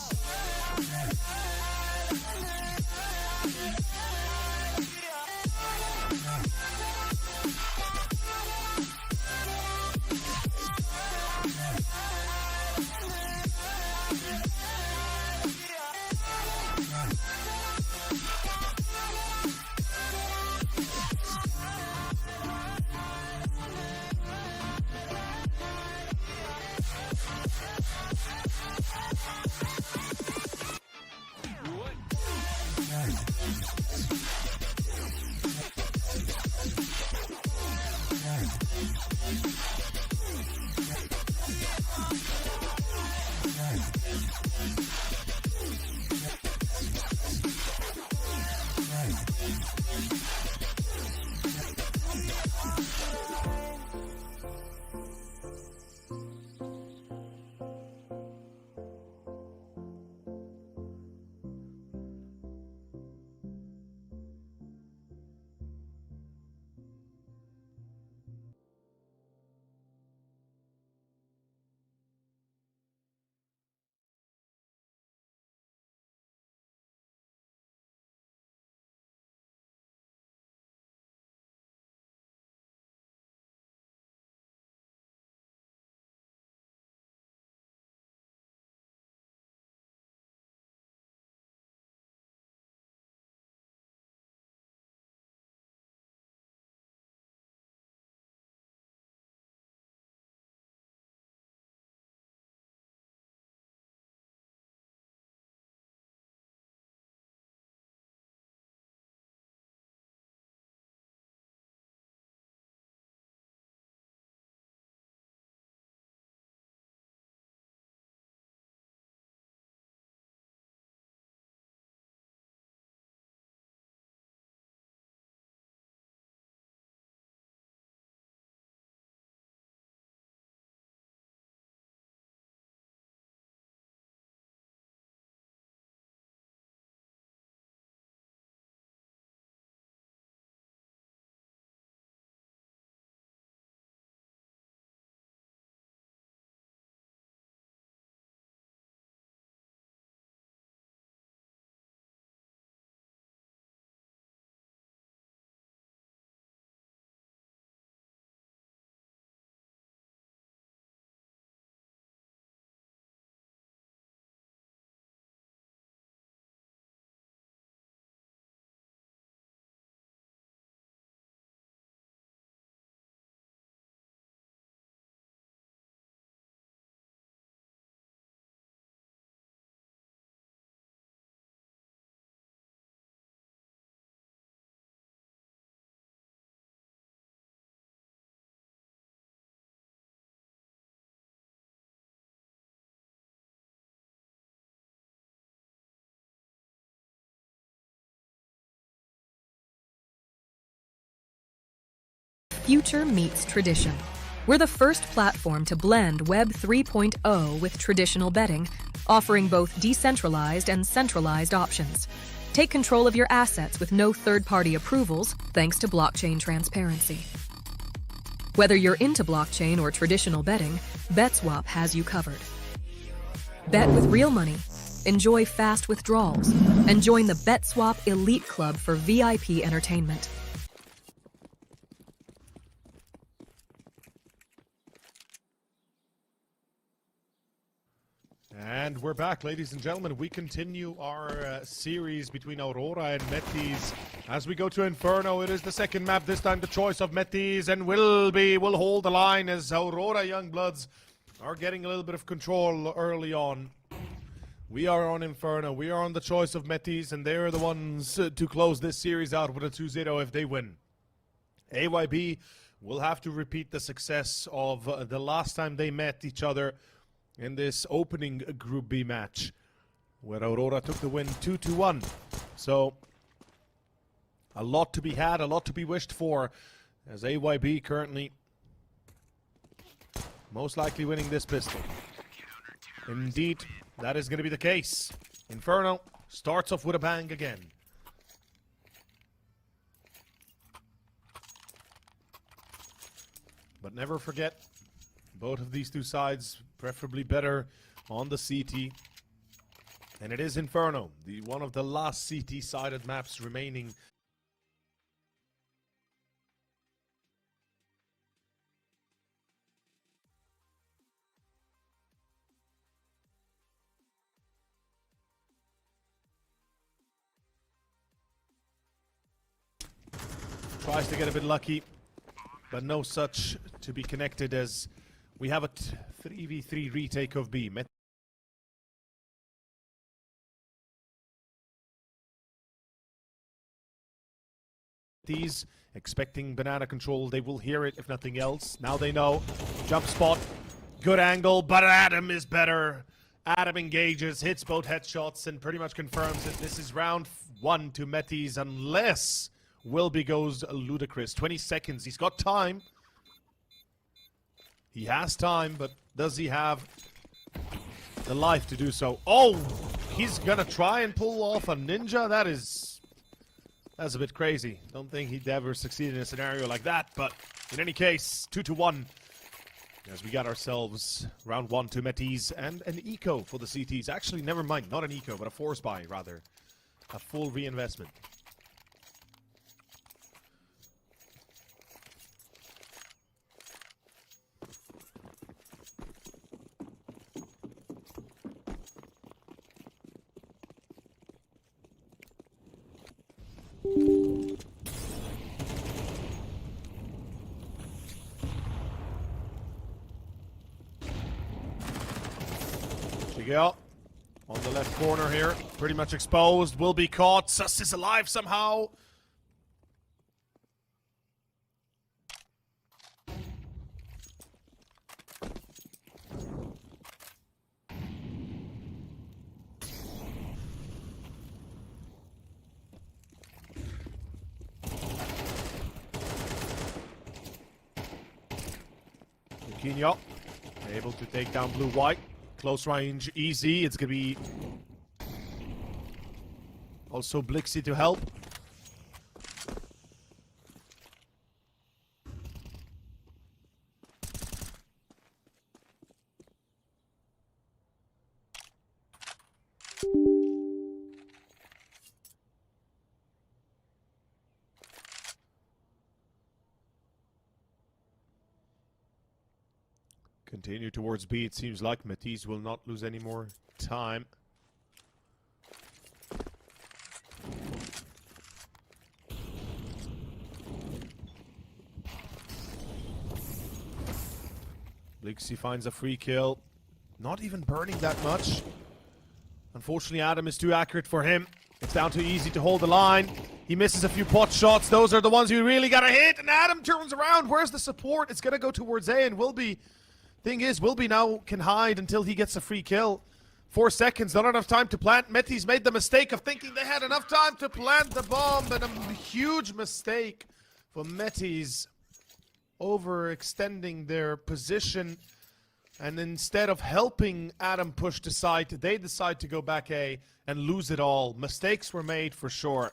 future meets tradition. We're the first platform to blend Web 3.0 with traditional betting, offering both decentralized and centralized options. Take control of your assets with no third-party approvals, thanks to blockchain transparency. Whether you're into blockchain or traditional betting, BetSwap has you covered. Bet with real money, enjoy fast withdrawals, and join the BetSwap Elite Club for VIP entertainment. And we're back, ladies and gentlemen. We continue our series between Aurora and Metis. As we go to Inferno, it is the second map, this time the choice of Metis, and will hold the line as Aurora Youngbloods are getting a little bit of control early on. We are on Inferno, we are on the choice of Metis, and they're the ones to close this series out with a 2-0 if they win. AYB will have to repeat the success of the last time they met each other in this opening Group B match, where Aurora took the win 2-1. So, a lot to be had, a lot to be wished for, as AYB currently most likely winning this pistol. Indeed, that is going to be the case. Inferno starts off with a bang again. But never forget, both of these two sides preferably better on the CT. And it is Inferno, the one of the last CT-sided maps remaining. Tries to get a bit lucky, but no such to be connected, as we have a 3v3 retake of B. Metis expecting banana control. They will hear it if nothing else. Now they know. Jump spot, good angle, but Adam is better. Adam engages, hits both headshots, and pretty much confirms that this is round 1 to Metis, unless Wilby goes ludicrous. 20 seconds, he's got time. He has time, but does he have the life to do so? Oh, he's gonna try and pull off a ninja? That's a bit crazy. Don't think he'd ever succeed in a scenario like that, but in any case, 2-1. As we got ourselves round 1 to Metis and an eco for the CTs. Actually, never mind, not an eco, but a force buy, rather. A full reinvestment. csgo on the left corner here, pretty much exposed, will be caught. Sus is alive somehow. Luquinho able to take down Blue-White. Close range, easy. It's going to be also Blixie to help. Continue towards B. It seems like Metis will not lose any more time. Blixie finds a free kill. Not even burning that much. Unfortunately, Adam is too accurate for him. It's down to Easy to hold the line. He misses a few pot shots. Those are the ones you really gotta hit. And Adam turns around. Where's the support? It's gonna go towards A, and Wilby. Thing is, Wilby now can hide until he gets a free kill. 4 seconds, not enough time to plant. Metis made the mistake of thinking they had enough time to plant the bomb, but a huge mistake for Metis. overextending their position. And instead of helping Adam push the site, they decide to go back A and lose it all. Mistakes were made for sure.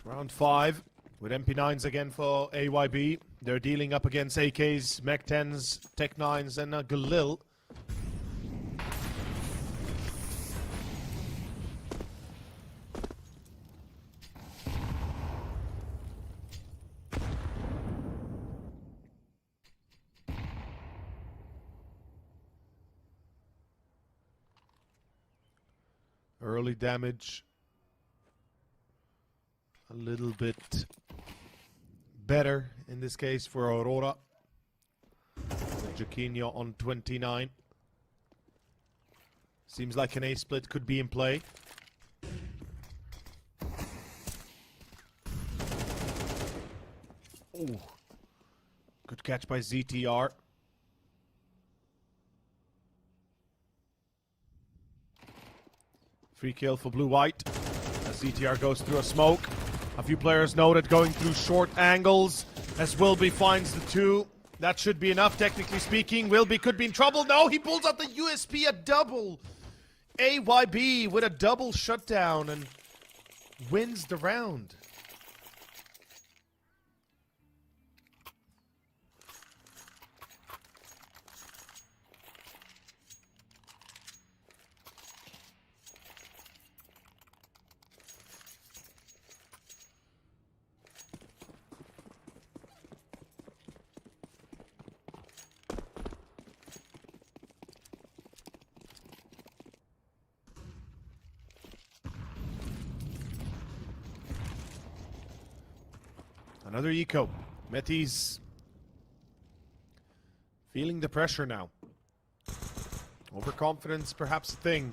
Round 5 with MP9s again for AYB. They're dealing up against AKs, Mech 10s, Tech 9s, and Galil. Early damage. A little bit better in this case for Aurora. Jaquinho on 29. Seems like an A split could be in play. Oh, good catch by ZTR. Free kill for Blue White as ZTR goes through a smoke. A few players noted going through short angles as Wilby finds the 2. That should be enough, technically speaking. Wilby could be in trouble. No, he pulls out the USP, a double. AYB with a double shutdown and wins the round. Another eco. Metis feeling the pressure now. Overconfidence, perhaps a thing.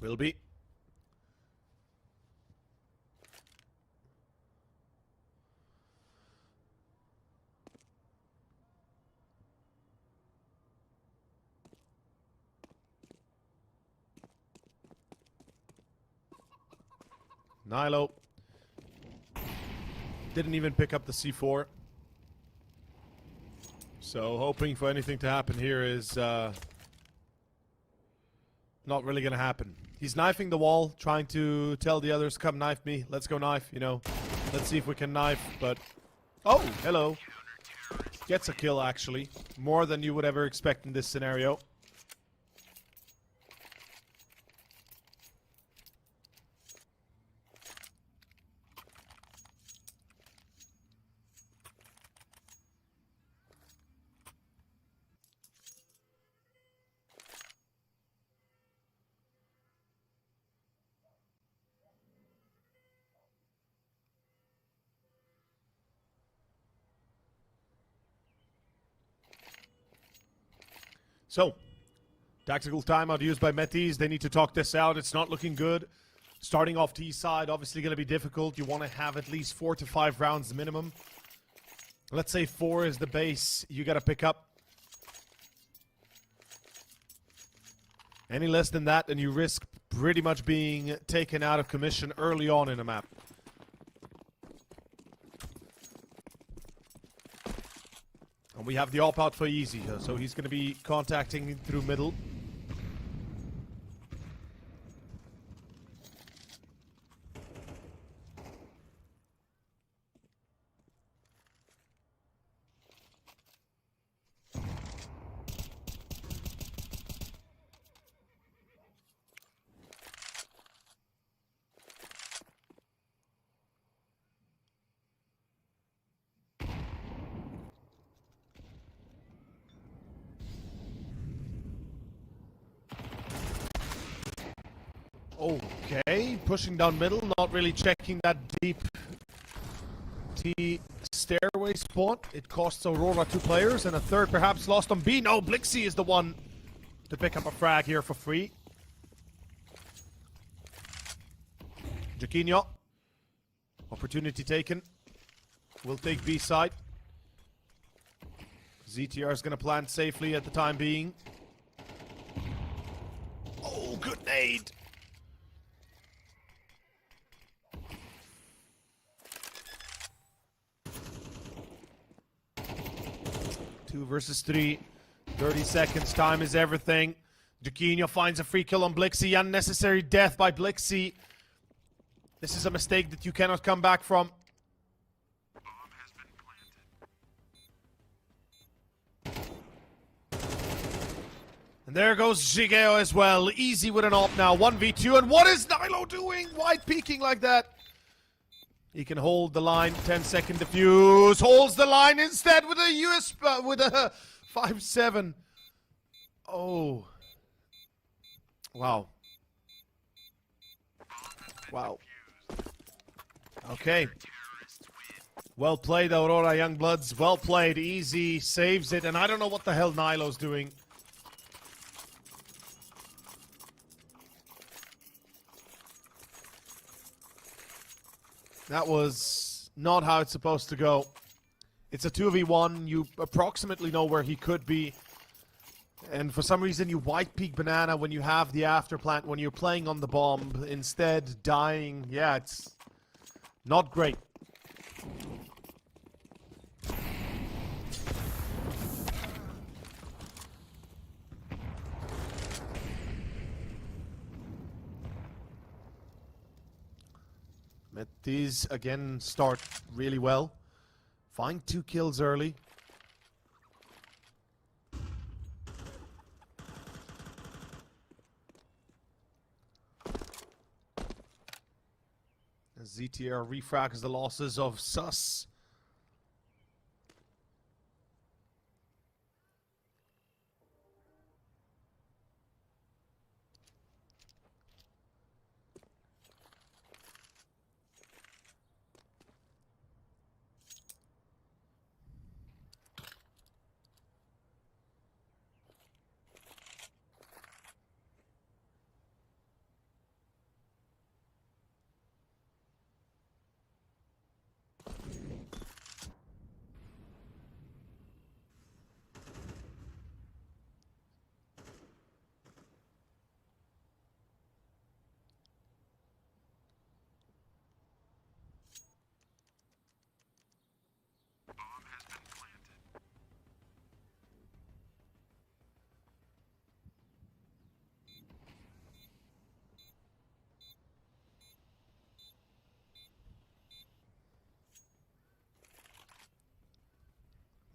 Will be. Nilo didn't even pick up the C4. So hoping for anything to happen here is not really going to happen. He's knifing the wall, trying to tell the others, come knife me. Let's go knife, you know. Let's see if we can knife, but... Oh, hello. Gets a kill, actually. More than you would ever expect in this scenario. So, tactical timeout used by Metis. They need to talk this out. It's not looking good. Starting off T side, obviously going to be difficult. You want to have at least 4 to 5 rounds minimum. Let's say 4 is the base you got to pick up. Any less than that, and you risk pretty much being taken out of commission early on in a map. And we have the AWP out for Easy, so he's going to be contacting through middle. Okay, pushing down middle, not really checking that deep T stairway spot. It costs Aurora 2 players and a third perhaps lost on B. No, BLUEJAYS is the one to pick up a frag here for free. Jaquinho. Opportunity taken. We'll take B side. ZTR is going to plant safely at the time being. Oh, good nade. Two versus 3. 30 seconds. Time is everything. Jaquinho finds a free kill on BLUEJAYS. Unnecessary death by BLUEJAYS. This is a mistake that you cannot come back from. And there goes csgo as well. Easy with an op now. 1v2. And what is Nilo doing? Why peeking like that? He can hold the line. 10-second defuse. Holds the line instead with a with a 5-7. Oh. Wow. Wow. Okay. Well played, Aurora Youngbloods. Well played. Easy saves it. And I don't know what the hell Nilo's doing. That was not how it's supposed to go. It's a 2v1. You approximately know where he could be. And for some reason you white peek banana when you have the afterplant, when you're playing on the bomb, instead dying. Yeah, it's not great. Metizport again start really well. Find 2 kills early. ZTR refrags the losses of Sus.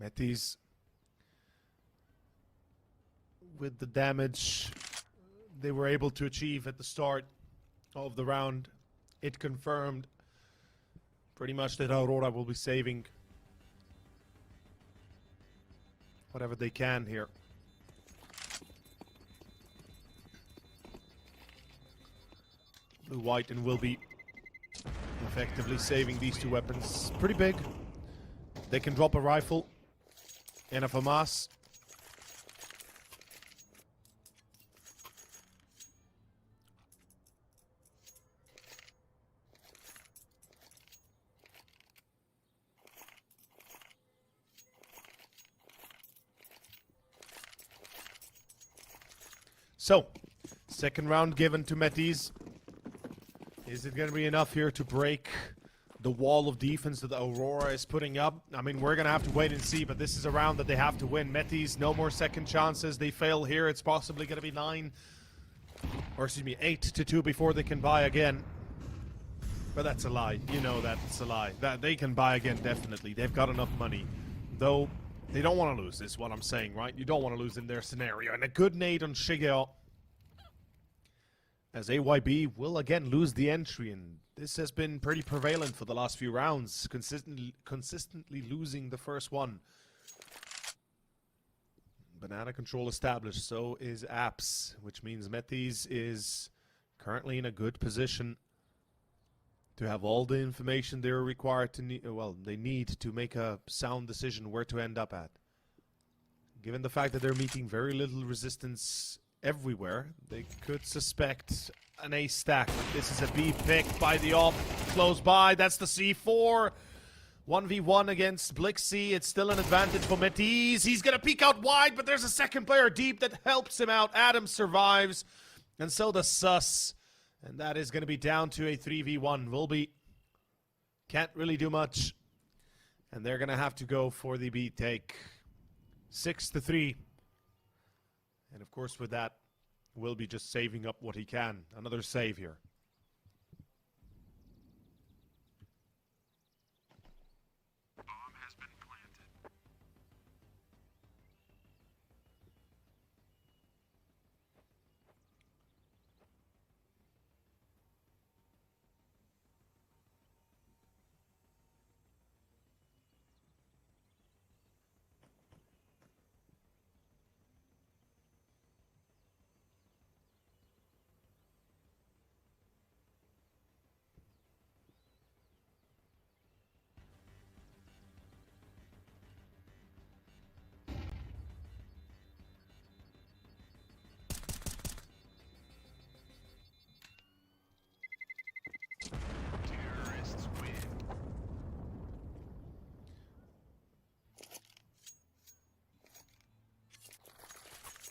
Metizport with the damage they were able to achieve at the start of the round, it confirmed pretty much that Aurora will be saving whatever they can here. Blue, white, and will be effectively saving these 2 weapons. Pretty big. They can drop a rifle and a FAMAS. So, second round given to Metizport. Is it going to be enough here to break the wall of defense that Aurora is putting up? I mean, we're going to have to wait and see, but this is a round that they have to win. Metizport, no more second chances. They fail here. It's possibly going to be 8-2 before they can buy again. But that's a lie. You know that's a lie. That they can buy again, definitely. They've got enough money. Though, they don't want to lose, is what I'm saying, right? You don't want to lose in their scenario. And a good nade on csgo, as AYB will again lose the entry, and this has been pretty prevalent for the last few rounds, consistently losing the first one. Banana control established, so is Apps, which means Metizport is currently in a good position to have all the information they're required to they need to make a sound decision where to end up at. Given the fact that they're meeting very little resistance everywhere, they could suspect an A stack. This is a B pick by the off, close by. That's the C4. 1v1 against BLUEJAYS. It's still an advantage for Metiz. He's gonna peek out wide, but there's a second player deep that helps him out. Adam survives, and so does Sus. And that is gonna be down to a 3v1. Wilby can't really do much, and they're gonna have to go for the B take. 6-3. And of course with that, Wilby just saving up what he can. Another save here.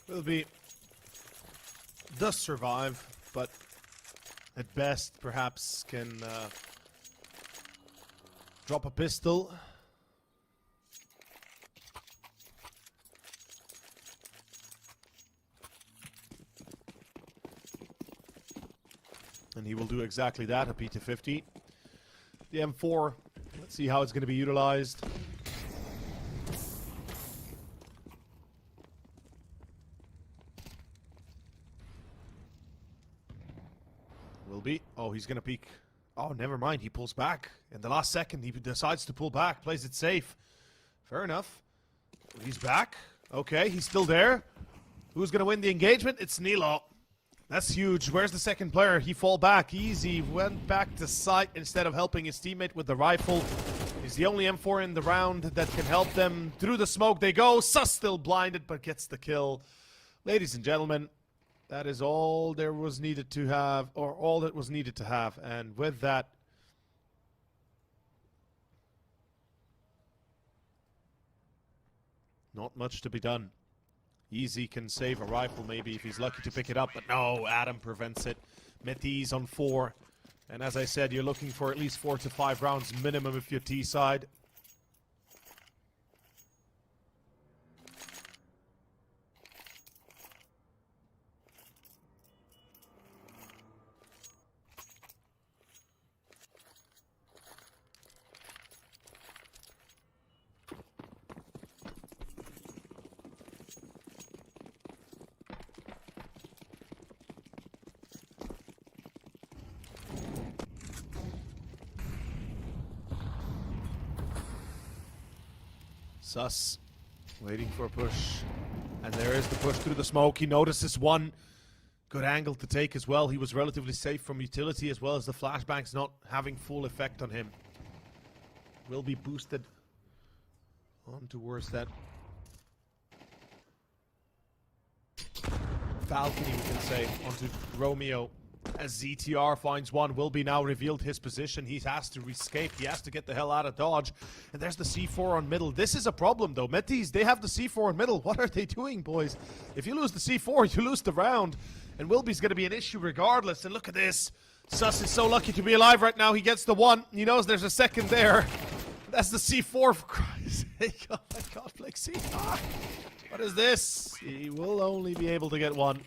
Wilby does survive, but at best perhaps can drop a pistol. And he will do exactly that, a P250. The M4, let's see how it's going to be utilized. Oh, he's gonna peek. Oh, never mind. He pulls back. In the last second, he decides to pull back. Plays it safe. Fair enough. He's back. Okay, he's still there. Who's gonna win the engagement? It's Nilo. That's huge. Where's the second player? He fall back. Easy. Went back to sight instead of helping his teammate with the rifle. He's the only M4 in the round that can help them. Through the smoke they go. Sus still blinded, but gets the kill. Ladies and gentlemen, that is all there was needed to have, or all that was needed to have. And with that, not much to be done. Easy can save a rifle maybe if he's lucky to pick it up, but no, Adam prevents it. Metiz on 4. And as I said, you're looking for at least 4 to 5 rounds minimum if you're T-side. Sus waiting for a push, and there is the push through the smoke. He notices one. Good angle to take as well. He was relatively safe from utility, as well as the flashbangs not having full effect on him. Will be boosted on towards that balcony, we can say, onto Romeo. As ZTR finds one, Wilby now revealed his position. He has to escape. He has to get the hell out of Dodge. And there's the C4 on middle. This is a problem, though. Metiz, they have the C4 on middle. What are they doing, boys? If you lose the C4, you lose the round. And Wilby's going to be an issue regardless. And look at this. Sus is so lucky to be alive right now. He gets the one. He knows there's a second there. That's the C4, for Christ's sake. Oh my god, BLUEJAYS. Ah, what is this? He will only be able to get one.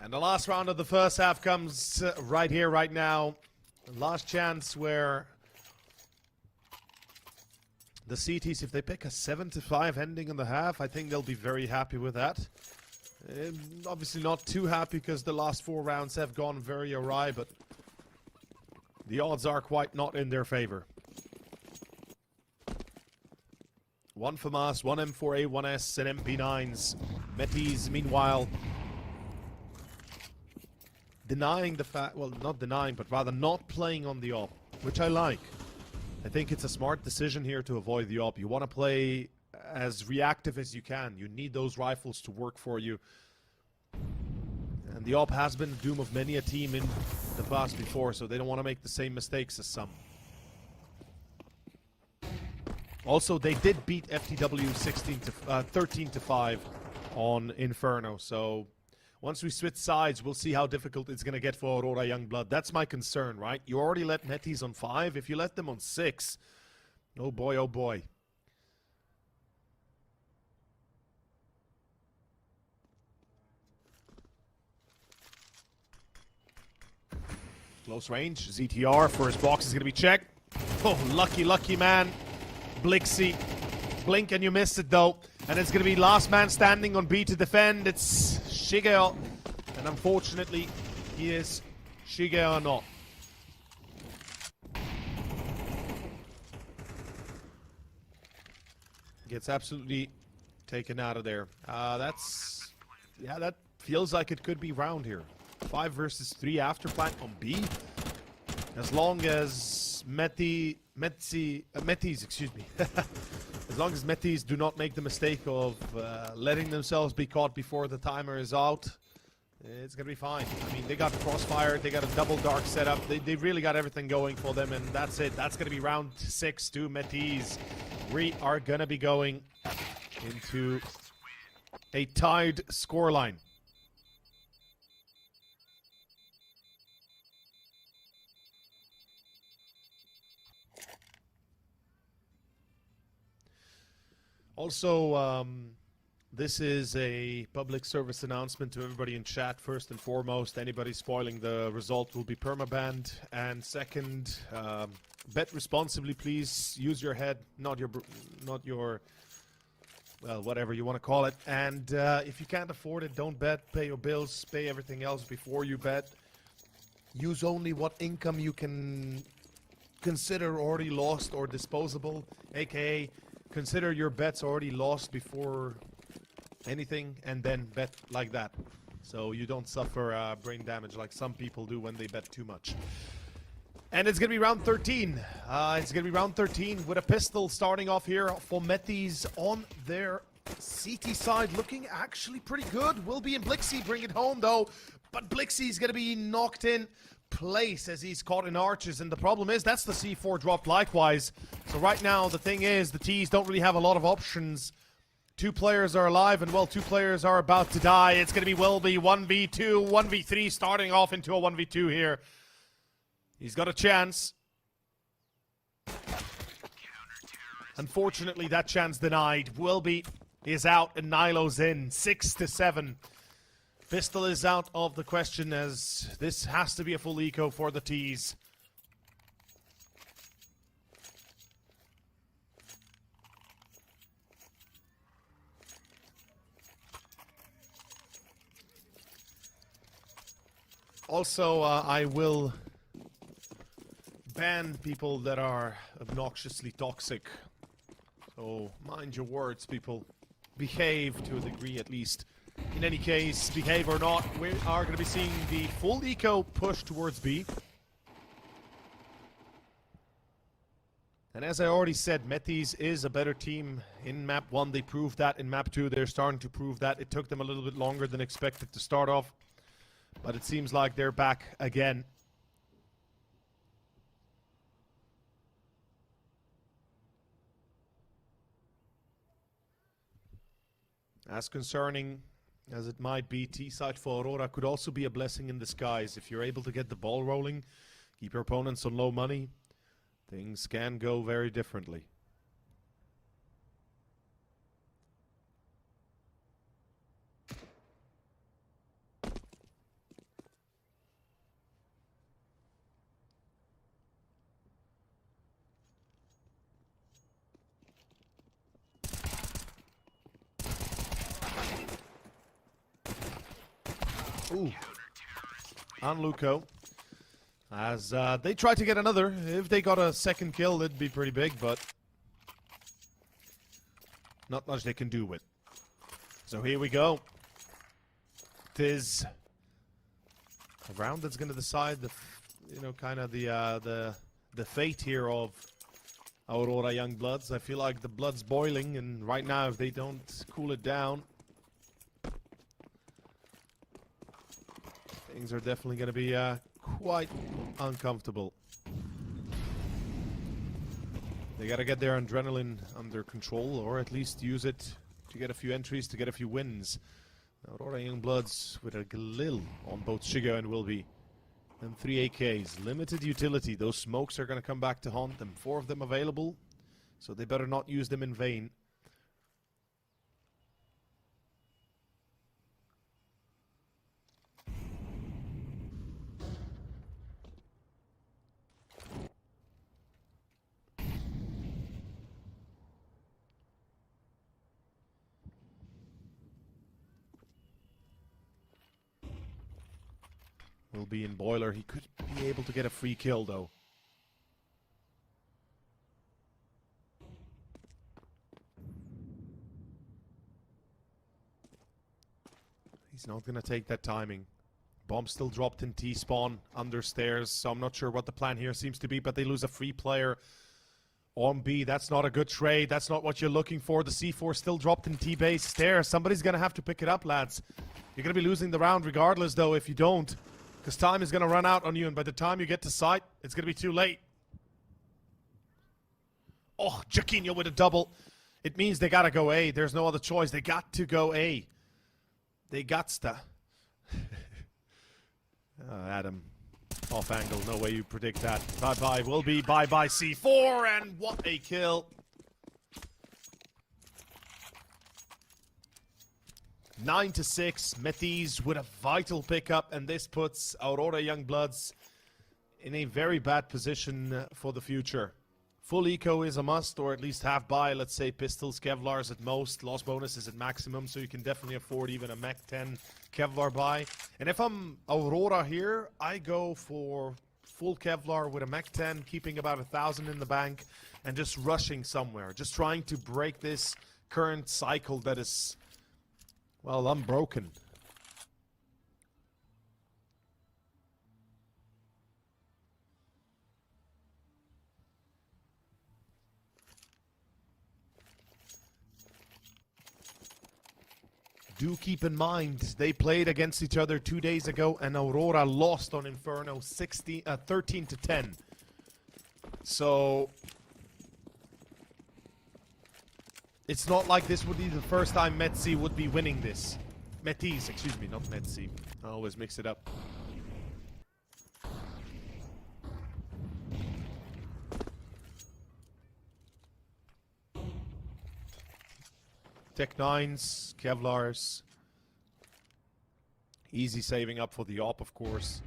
And the last round of the first half comes right here, right now. Last chance where the CTs, if they pick a 7-5 ending in the half, I think they'll be very happy with that. Obviously not too happy because the last 4 rounds have gone very awry, but the odds are quite not in their favor. One FAMAS, one M4A1S, and MP9s. Metis, meanwhile, denying the fact, well, not denying, but rather not playing on the op, which I like. I think it's a smart decision here to avoid the op. You want to play as reactive as you can. You need those rifles to work for you. And the op has been the doom of many a team in the past before, so they don't want to make the same mistakes as some. Also, they did beat FTW 13-5 on Inferno, so once we switch sides, we'll see how difficult it's going to get for Aurora Youngblood. That's my concern, right? You already let Metis on 5. If you let them on 6, oh boy, oh boy. Close range, ZTR, first box is going to be checked. Oh, lucky man. Blixie. Blink and you missed it though. And it's going to be last man standing on B to defend. It's Shigeo. And unfortunately, he is Shigeo or not. Gets absolutely taken out of there. Yeah, that feels like it could be round here. 5 versus 3 after plant on B. As long as Metis, excuse me. As long as Metis do not make the mistake of letting themselves be caught before the timer is out, it's going to be fine. I mean, they got crossfire, they got a double dark setup, they really got everything going for them, and that's it. That's going to be round 6 to Metis. We are going to be going into a tied scoreline. Also, this is a public service announcement to everybody in chat. First and foremost, anybody spoiling the result will be permabanned. And second, bet responsibly, please. Use your head, not your, well, whatever you want to call it. And if you can't afford it, don't bet. Pay your bills, pay everything else before you bet. Use only what income you can consider already lost or disposable, aka consider your bets already lost before anything, and then bet like that, so you don't suffer brain damage like some people do when they bet too much. And it's gonna be round 13. It's gonna be round 13 with a pistol starting off here for Metis on their CT side, looking actually pretty good. Will be in Blixie, bring it home though, but Blixie's gonna be knocked in place as he's caught in arches, and the problem is that's the C4 dropped likewise. So right now the thing is the T's don't really have a lot of options. 2 players are alive, and well, 2 players are about to die. It's gonna be Wilby 1v2, 1v3, starting off into a 1v2 here. He's got a chance. Unfortunately, that chance denied. Wilby is out and Nilo's in. 6-7. Pistol is out of the question, as this has to be a full eco for the T's. Also, I will ban people that are obnoxiously toxic. So mind your words, people. Behave to a degree at least. In any case, behave or not, we are going to be seeing the full eco push towards B. And as I already said, Metis is a better team in map 1. They proved that in map 2. They're starting to prove that. It took them a little bit longer than expected to start off, but it seems like they're back again. As concerning as it might be, T-side for Aurora could also be a blessing in disguise. If you're able to get the ball rolling, keep your opponents on low money, things can go very differently. Ooh. On Luco. As they try to get another. If they got a second kill, it'd be pretty big, but not much they can do with. So here we go. It is a round that's going to decide the, kind of the fate here of Aurora Youngbloods. I feel like the blood's boiling, and right now, if they don't cool it down, things are definitely going to be quite uncomfortable. They got to get their adrenaline under control, or at least use it to get a few entries, to get a few wins. Aurora Youngbloods with a Galil on both csgo and Wilby. And 3 AKs. Limited utility. Those smokes are going to come back to haunt them. 4 of them available, so they better not use them in vain. Will be in boiler. He could be able to get a free kill though. He's not gonna take that timing. Bomb still dropped in T-spawn under stairs, so I'm not sure what the plan here seems to be, but they lose a free player on B. That's not a good trade. That's not what you're looking for. The C4 still dropped in T-base stairs. Somebody's gonna have to pick it up, lads. You're gonna be losing the round regardless though if you don't. Because time is going to run out on you, and by the time you get to site, it's going to be too late. Oh, Jaquinho with a double. It means they got to go A. There's no other choice. They got to go A. They got to. Adam, off angle. No way you predict that. Bye-bye. Will be bye-bye C4, and what a kill. 9-6, Metis with a vital pickup, and this puts Aurora Youngbloods in a very bad position for the future. Full eco is a must, or at least half buy. Let's say pistols, Kevlars at most. Loss bonus is at maximum, so you can definitely afford even a Mech 10 Kevlar buy. And if I'm Aurora here, I go for full Kevlar with a Mech 10, keeping about 1,000 in the bank, and just rushing somewhere. Just trying to break this current cycle that is, well, unbroken. Do keep in mind, they played against each other 2 days ago, and Aurora lost on Inferno 13-10. So it's not like this would be the first time Metzi would be winning this. Metis, excuse me, not Metzi. I always mix it up. Tech 9s, Kevlars. Easy saving up for the op, of course.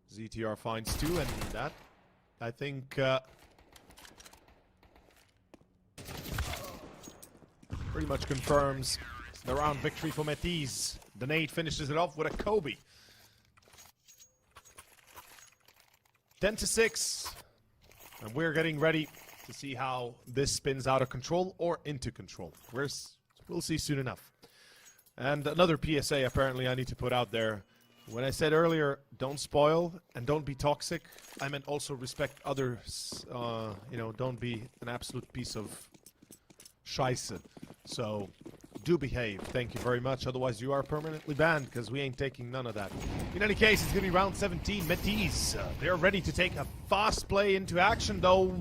ZTR finds 2, and that, I think, pretty much confirms the round victory for Metis. The nade finishes it off with a Kobe. 10-6, and we're getting ready to see how this spins out of control or into control. We'll see soon enough. And another PSA apparently I need to put out there. When I said earlier, don't spoil and don't be toxic, I meant also respect others. You know, don't be an absolute piece of scheisse. So, do behave. Thank you very much. Otherwise, you are permanently banned, because we ain't taking none of that. In any case, it's going to be round 17. Metis, they're ready to take a fast play into action, though.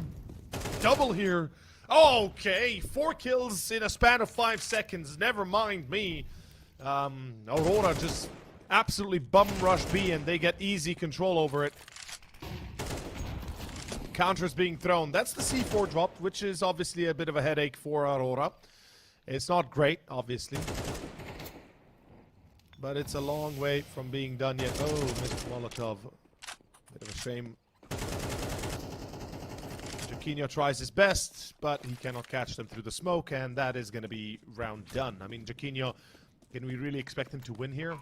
Double here. Okay, 4 kills in a span of 5 seconds. Never mind me. Aurora just absolutely bum rush B, and they get easy control over it. Counters being thrown. That's the C4 drop, which is obviously a bit of a headache for Aurora. It's not great, obviously, but it's a long way from being done yet. Oh, missed Molotov. Bit of a shame. Jaquinho tries his best, but he cannot catch them through the smoke, and that is going to be round done. I mean, Jaquinho, can we really expect him to win here?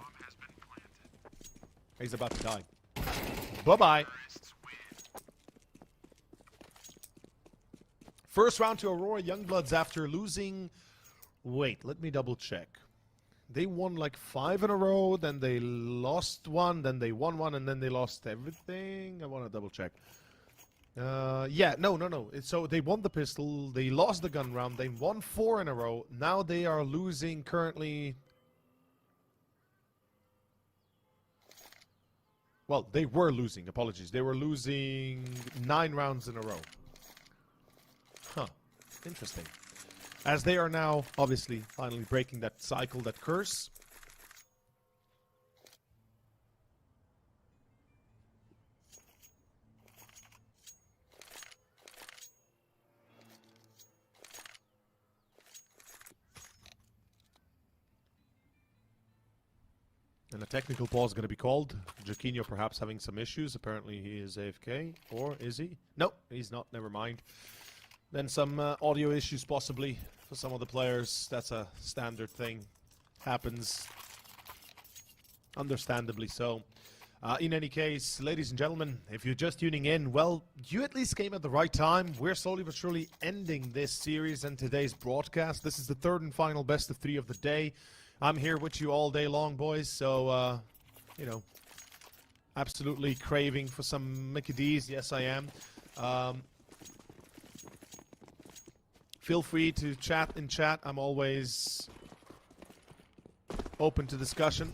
He's about to die. Bye-bye. First round to Aurora Youngbloods after losing... Wait, let me double check. They won like 5 in a row, then they lost 1, then they won 1, and then they lost everything. I want to double check. Yeah, no. So they won the pistol, they lost the gun round, they won 4 in a row. Now they are losing currently... Well, they were losing, apologies. They were losing 9 rounds in a row. Huh, interesting. As they are now, obviously, finally breaking that cycle, that curse. And a technical pause is going to be called. Jaquinho perhaps having some issues. Apparently he is AFK. Or is he? No, he's not. Never mind. Then some audio issues possibly for some of the players. That's a standard thing. Happens. Understandably so. In any case, ladies and gentlemen, if you're just tuning in, well, you at least came at the right time. We're slowly but surely ending this series and today's broadcast. This is the third and final best of 3 of the day. I'm here with you all day long, boys. So, you know, absolutely craving for some Mickey D's. Yes, I am. Feel free to chat in chat. I'm always open to discussion.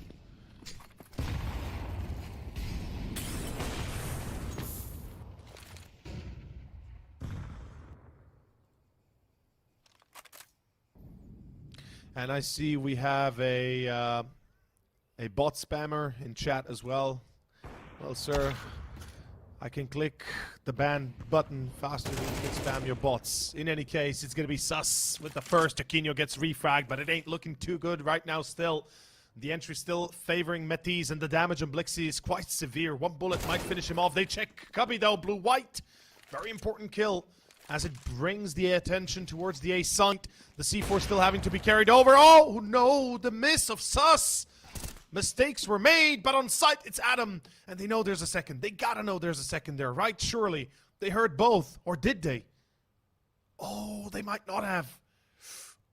And I see we have a bot spammer in chat as well. Well, sir, I can click the ban button faster than you can spam your bots. In any case, it's going to be sus with the first. Jaquinho gets refragged, but it ain't looking too good right now still. The entry still favoring Metiz, and the damage on BLUEJAYS is quite severe. 1 bullet might finish him off. They check Cubby though, blue-white. Very important kill as it brings the attention towards the A site. The C4 still having to be carried over. Oh no, the miss of sus. Mistakes were made, but on site it's Adam, and they know there's a second. They gotta know there's a second there, right? Surely. They heard both, or did they? Oh, they might not have.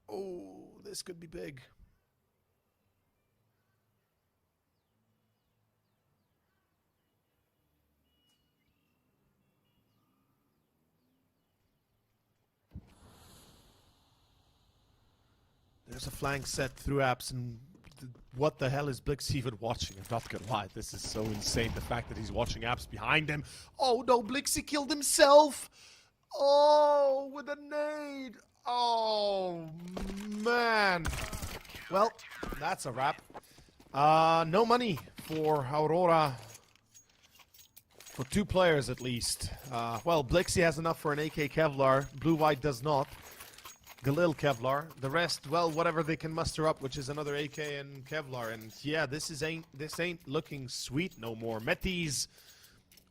Oh, this could be big. There's a flank set through apps, and what the hell is Blix even watching? I'm not gonna lie, this is so insane. The fact that he's watching apps behind him. Oh no, Blixie killed himself! Oh, with a nade! Oh, man. Well, that's a wrap. No money for Aurora. For 2 players at least. Well, Blixie has enough for an AK Kevlar. Blue-White does not. Galil Kevlar. The rest, well, whatever they can muster up, which is another AK and Kevlar. And yeah, this ain't looking sweet no more. Metiz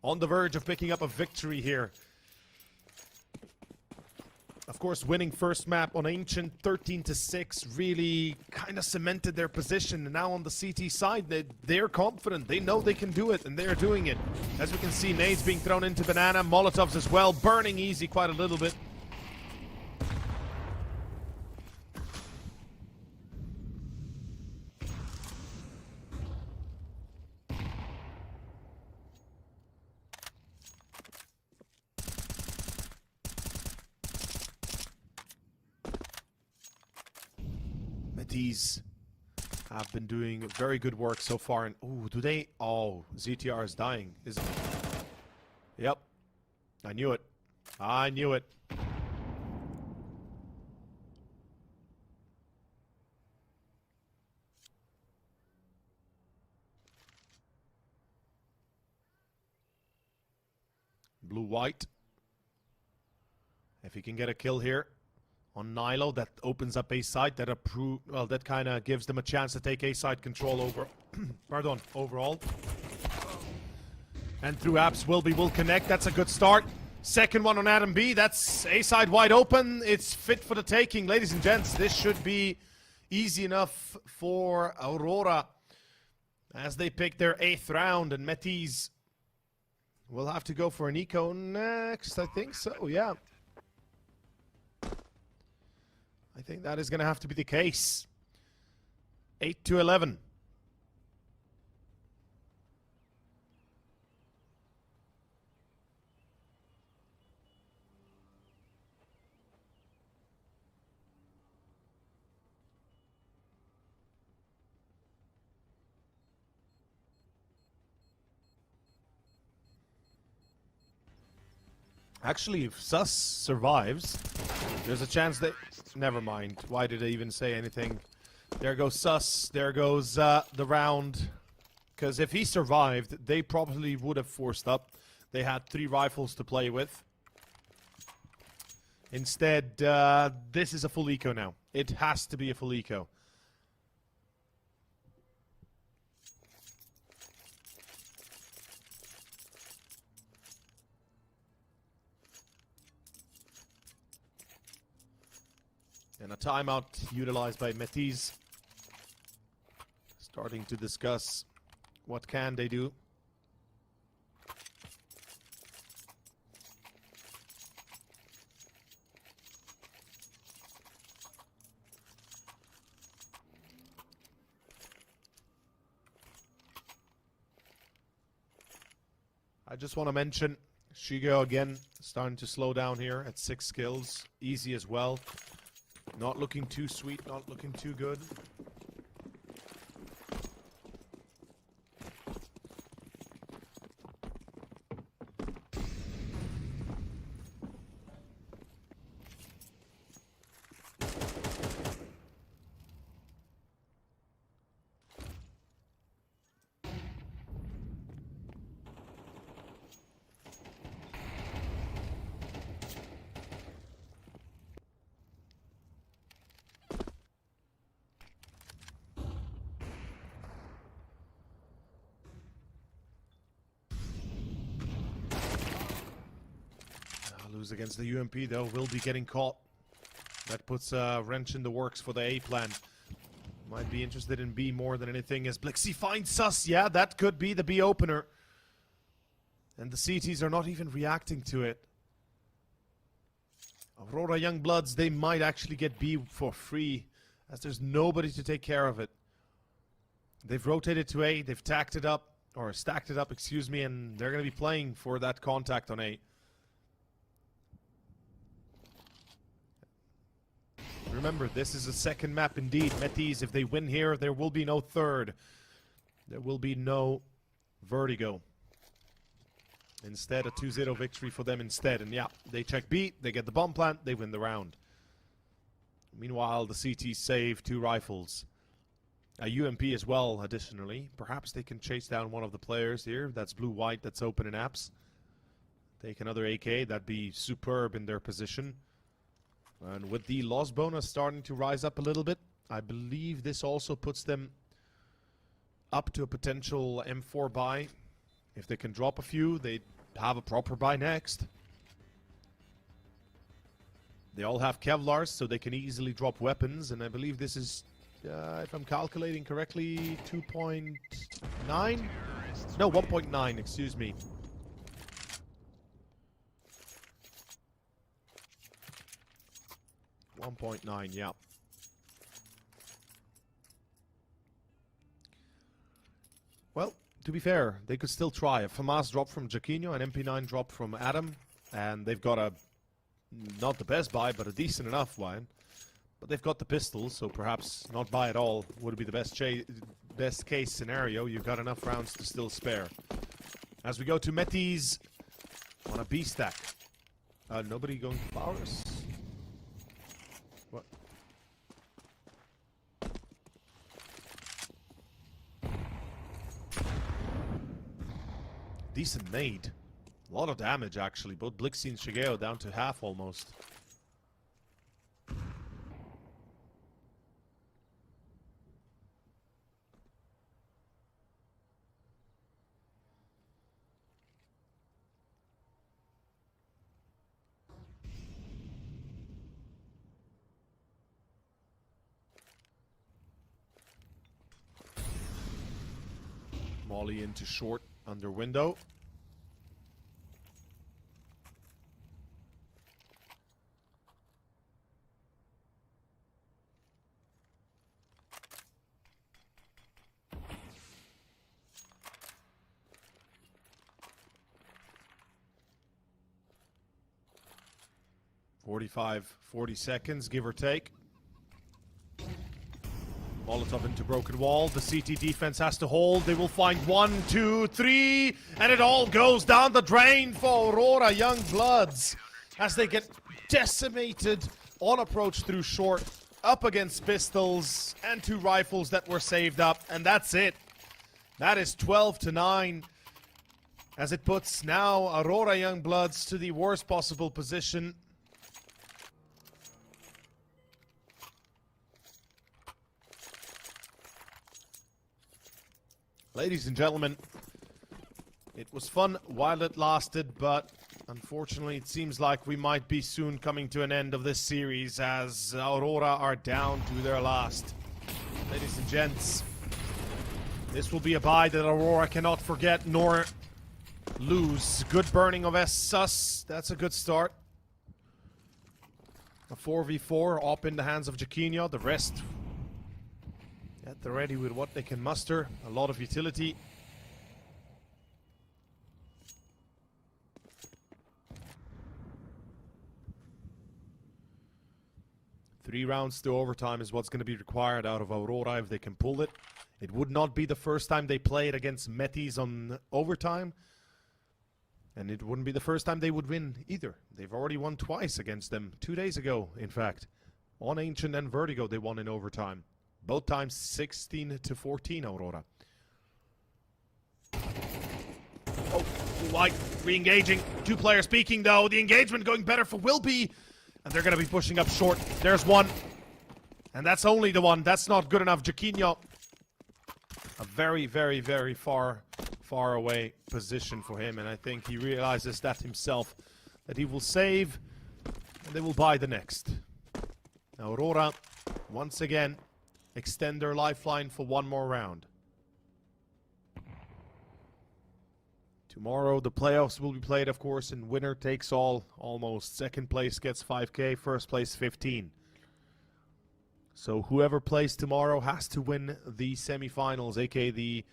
on the verge of picking up a victory here. Of course, winning first map on Ancient 13-6 really kind of cemented their position. And now on the CT side, they're confident. They know they can do it, and they're doing it. As we can see, nades being thrown into Banana, Molotovs as well, burning easy quite a little bit. These have been doing very good work so far. And ooh, do they? Oh, ZTR is dying, isn't it? Yep, I knew it. I knew it. Blue-white. If he can get a kill here on Nilo, that opens up A side. That kind of gives them a chance to take A side control over. overall. And through apps, will connect. That's a good start. Second one on Adam B. That's A side wide open. It's fit for the taking. Ladies and gents, this should be easy enough for Aurora as they pick their 8th round. And Metiz will have to go for an eco next. I think so, yeah. I think that is going to have to be the case. 8-11. Actually, if Sus survives, there's a chance that... Never mind. Why did I even say anything? There goes Sus. There goes the round. Because if he survived, they probably would have forced up. They had 3 rifles to play with. Instead, this is a full eco now. It has to be a full eco. And a timeout utilized by Metiz. Starting to discuss what can they do. I just want to mention csgo again starting to slow down here at 6 kills. Easy as well. Not looking too sweet, not looking too good. Lose against the UMP though, will be getting caught. That puts a wrench in the works for the A plan. Might be interested in B more than anything as Blixie finds Sus. Yeah, that could be the B opener. And the CTs are not even reacting to it. Aurora Youngbloods, they might actually get B for free as there's nobody to take care of it. They've rotated to A, they've tacked it up, or stacked it up, excuse me, and they're going to be playing for that contact on A. Remember, this is a second map indeed. Metiz, if they win here, there will be no third. There will be no vertigo. Instead, a 2-0 victory for them instead. And yeah, they check B, they get the bomb plant, they win the round. Meanwhile, the CT save 2 rifles. A UMP as well, additionally. Perhaps they can chase down one of the players here. That's blue-white, that's open in apps. Take another AK, that'd be superb in their position. And with the loss bonus starting to rise up a little bit, I believe this also puts them up to a potential M4 buy. If they can drop a few, they have a proper buy next. They all have Kevlars, so they can easily drop weapons. And I believe this is, if I'm calculating correctly, 2.9? No, 1.9, excuse me. 1.9, yeah. Well, to be fair, they could still try. A FAMAS drop from Jaquinho, an MP9 drop from Adam, and they've got a, not the best buy, but a decent enough one. But they've got the pistol, so perhaps not buy at all would be the best case scenario. You've got enough rounds to still spare. As we go to Metiz on a B stack. Nobody going to flowers? What? Decent nade. A lot of damage, actually. Both Blixie and csgo down to half almost. Molly into short under window. Forty seconds, give or take. Molotov into broken wall. The CT defense has to hold. They will find 1, 2, 3, and it all goes down the drain for Aurora Young Bloods as they get decimated on approach through short, up against pistols and 2 rifles that were saved up, and that's it. That is 12-9 as it puts now Aurora Young Bloods to the worst possible position. Ladies and gentlemen, it was fun while it lasted, but unfortunately it seems like we might be soon coming to an end of this series as Aurora are down to their last. Ladies and gents, this will be a bye that Aurora cannot forget nor lose. Good burning of S-Sus, that's a good start. A 4v4 up in the hands of Jaquinho, the rest at the ready with what they can muster. A lot of utility. Three rounds to overtime is what's going to be required out of Aurora if they can pull it. It would not be the first time they played against Metis on overtime. And it wouldn't be the first time they would win either. They've already won twice against them. 2 days ago, in fact. On Ancient and Vertigo, they won in overtime. Both times 16-14, Aurora. Oh, White re-engaging. 2 players peeking, though. The engagement going better for Wilby. And they're going to be pushing up short. There's one. And that's only the one. That's not good enough. Jaquinho. A very, very, very far away position for him. And I think he realizes that himself. That he will save. And they will buy the next. Now, Aurora, once again, extend their lifeline for one more round. Tomorrow the playoffs will be played, of course, and winner takes all almost. Second place gets 5k, first place 15. So whoever plays tomorrow has to win the semifinals, aka the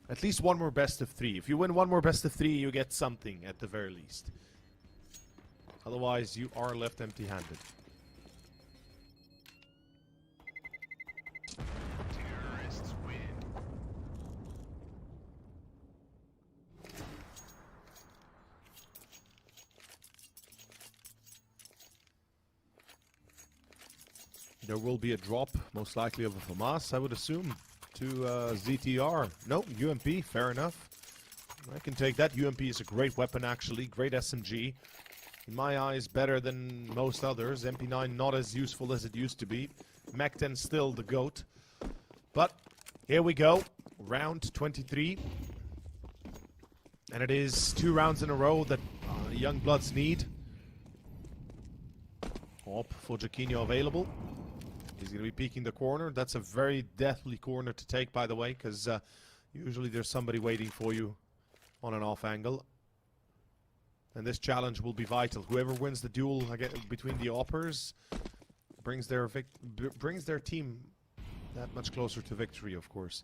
at least one more best of 3. If you win one more best of 3, you get something at the very least. Otherwise, you are left empty-handed. There will be a drop, most likely of a FAMAS, I would assume, to ZTR. No, UMP, fair enough. I can take that. UMP is a great weapon, actually. Great SMG. In my eyes, better than most others. MP9 not as useful as it used to be. Mac 10 still the GOAT. But here we go. Round 23. And it is 2 rounds in a row that Young Bloods need. Op for Jaquinho available. He's going to be peeking the corner. That's a very deathly corner to take, by the way, because usually there's somebody waiting for you on an off angle. And this challenge will be vital. Whoever wins the duel between the oppers brings their team that much closer to victory, of course.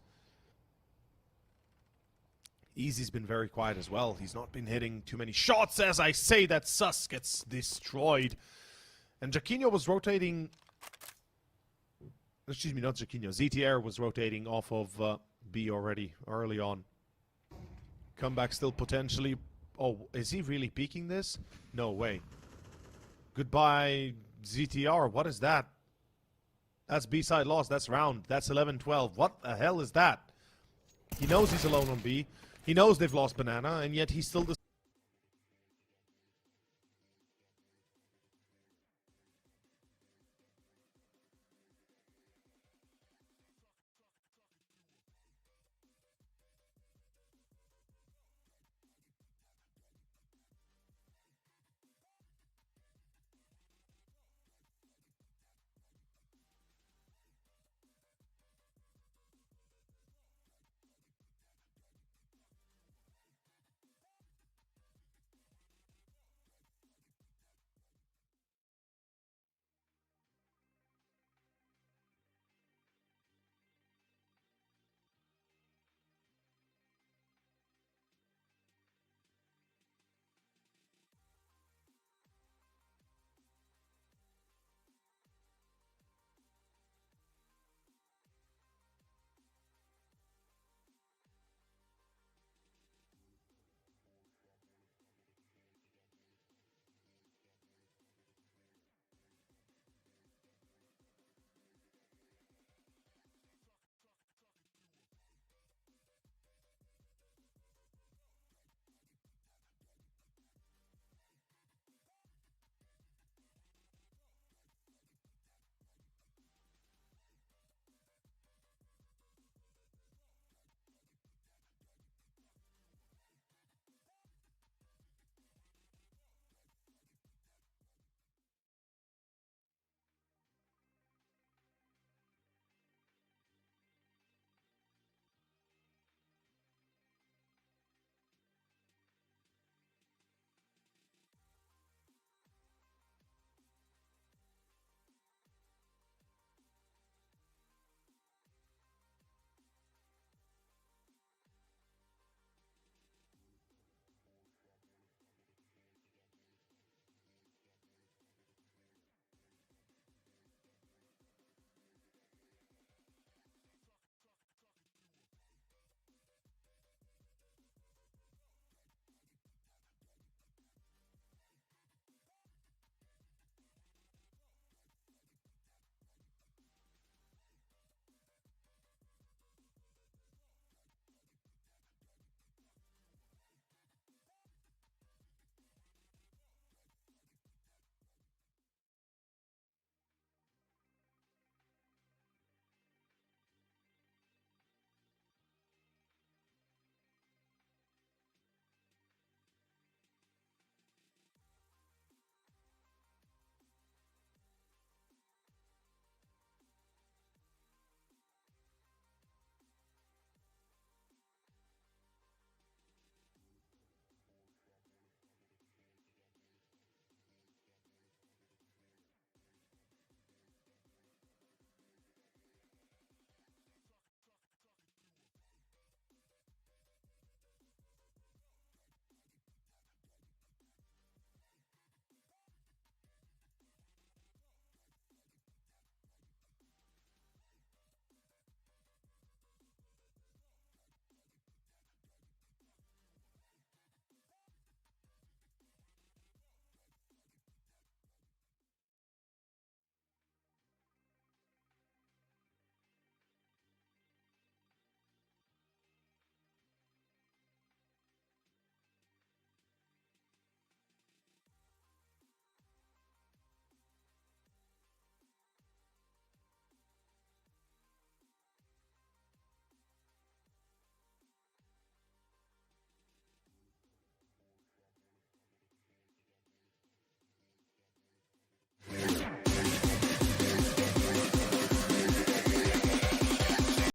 Easy's been very quiet as well. He's not been hitting too many shots. As I say, that Sus gets destroyed. And Jaquinho was rotating... Excuse me, not Jaquinho. ZTR was rotating off of B already, early on. Comeback still potentially... Oh, is he really peeking this? No way. Goodbye, ZTR. What is that? That's B-side loss. That's round. That's 11-12. What the hell is that? He knows he's alone on B. He knows they've lost Banana, and yet he still...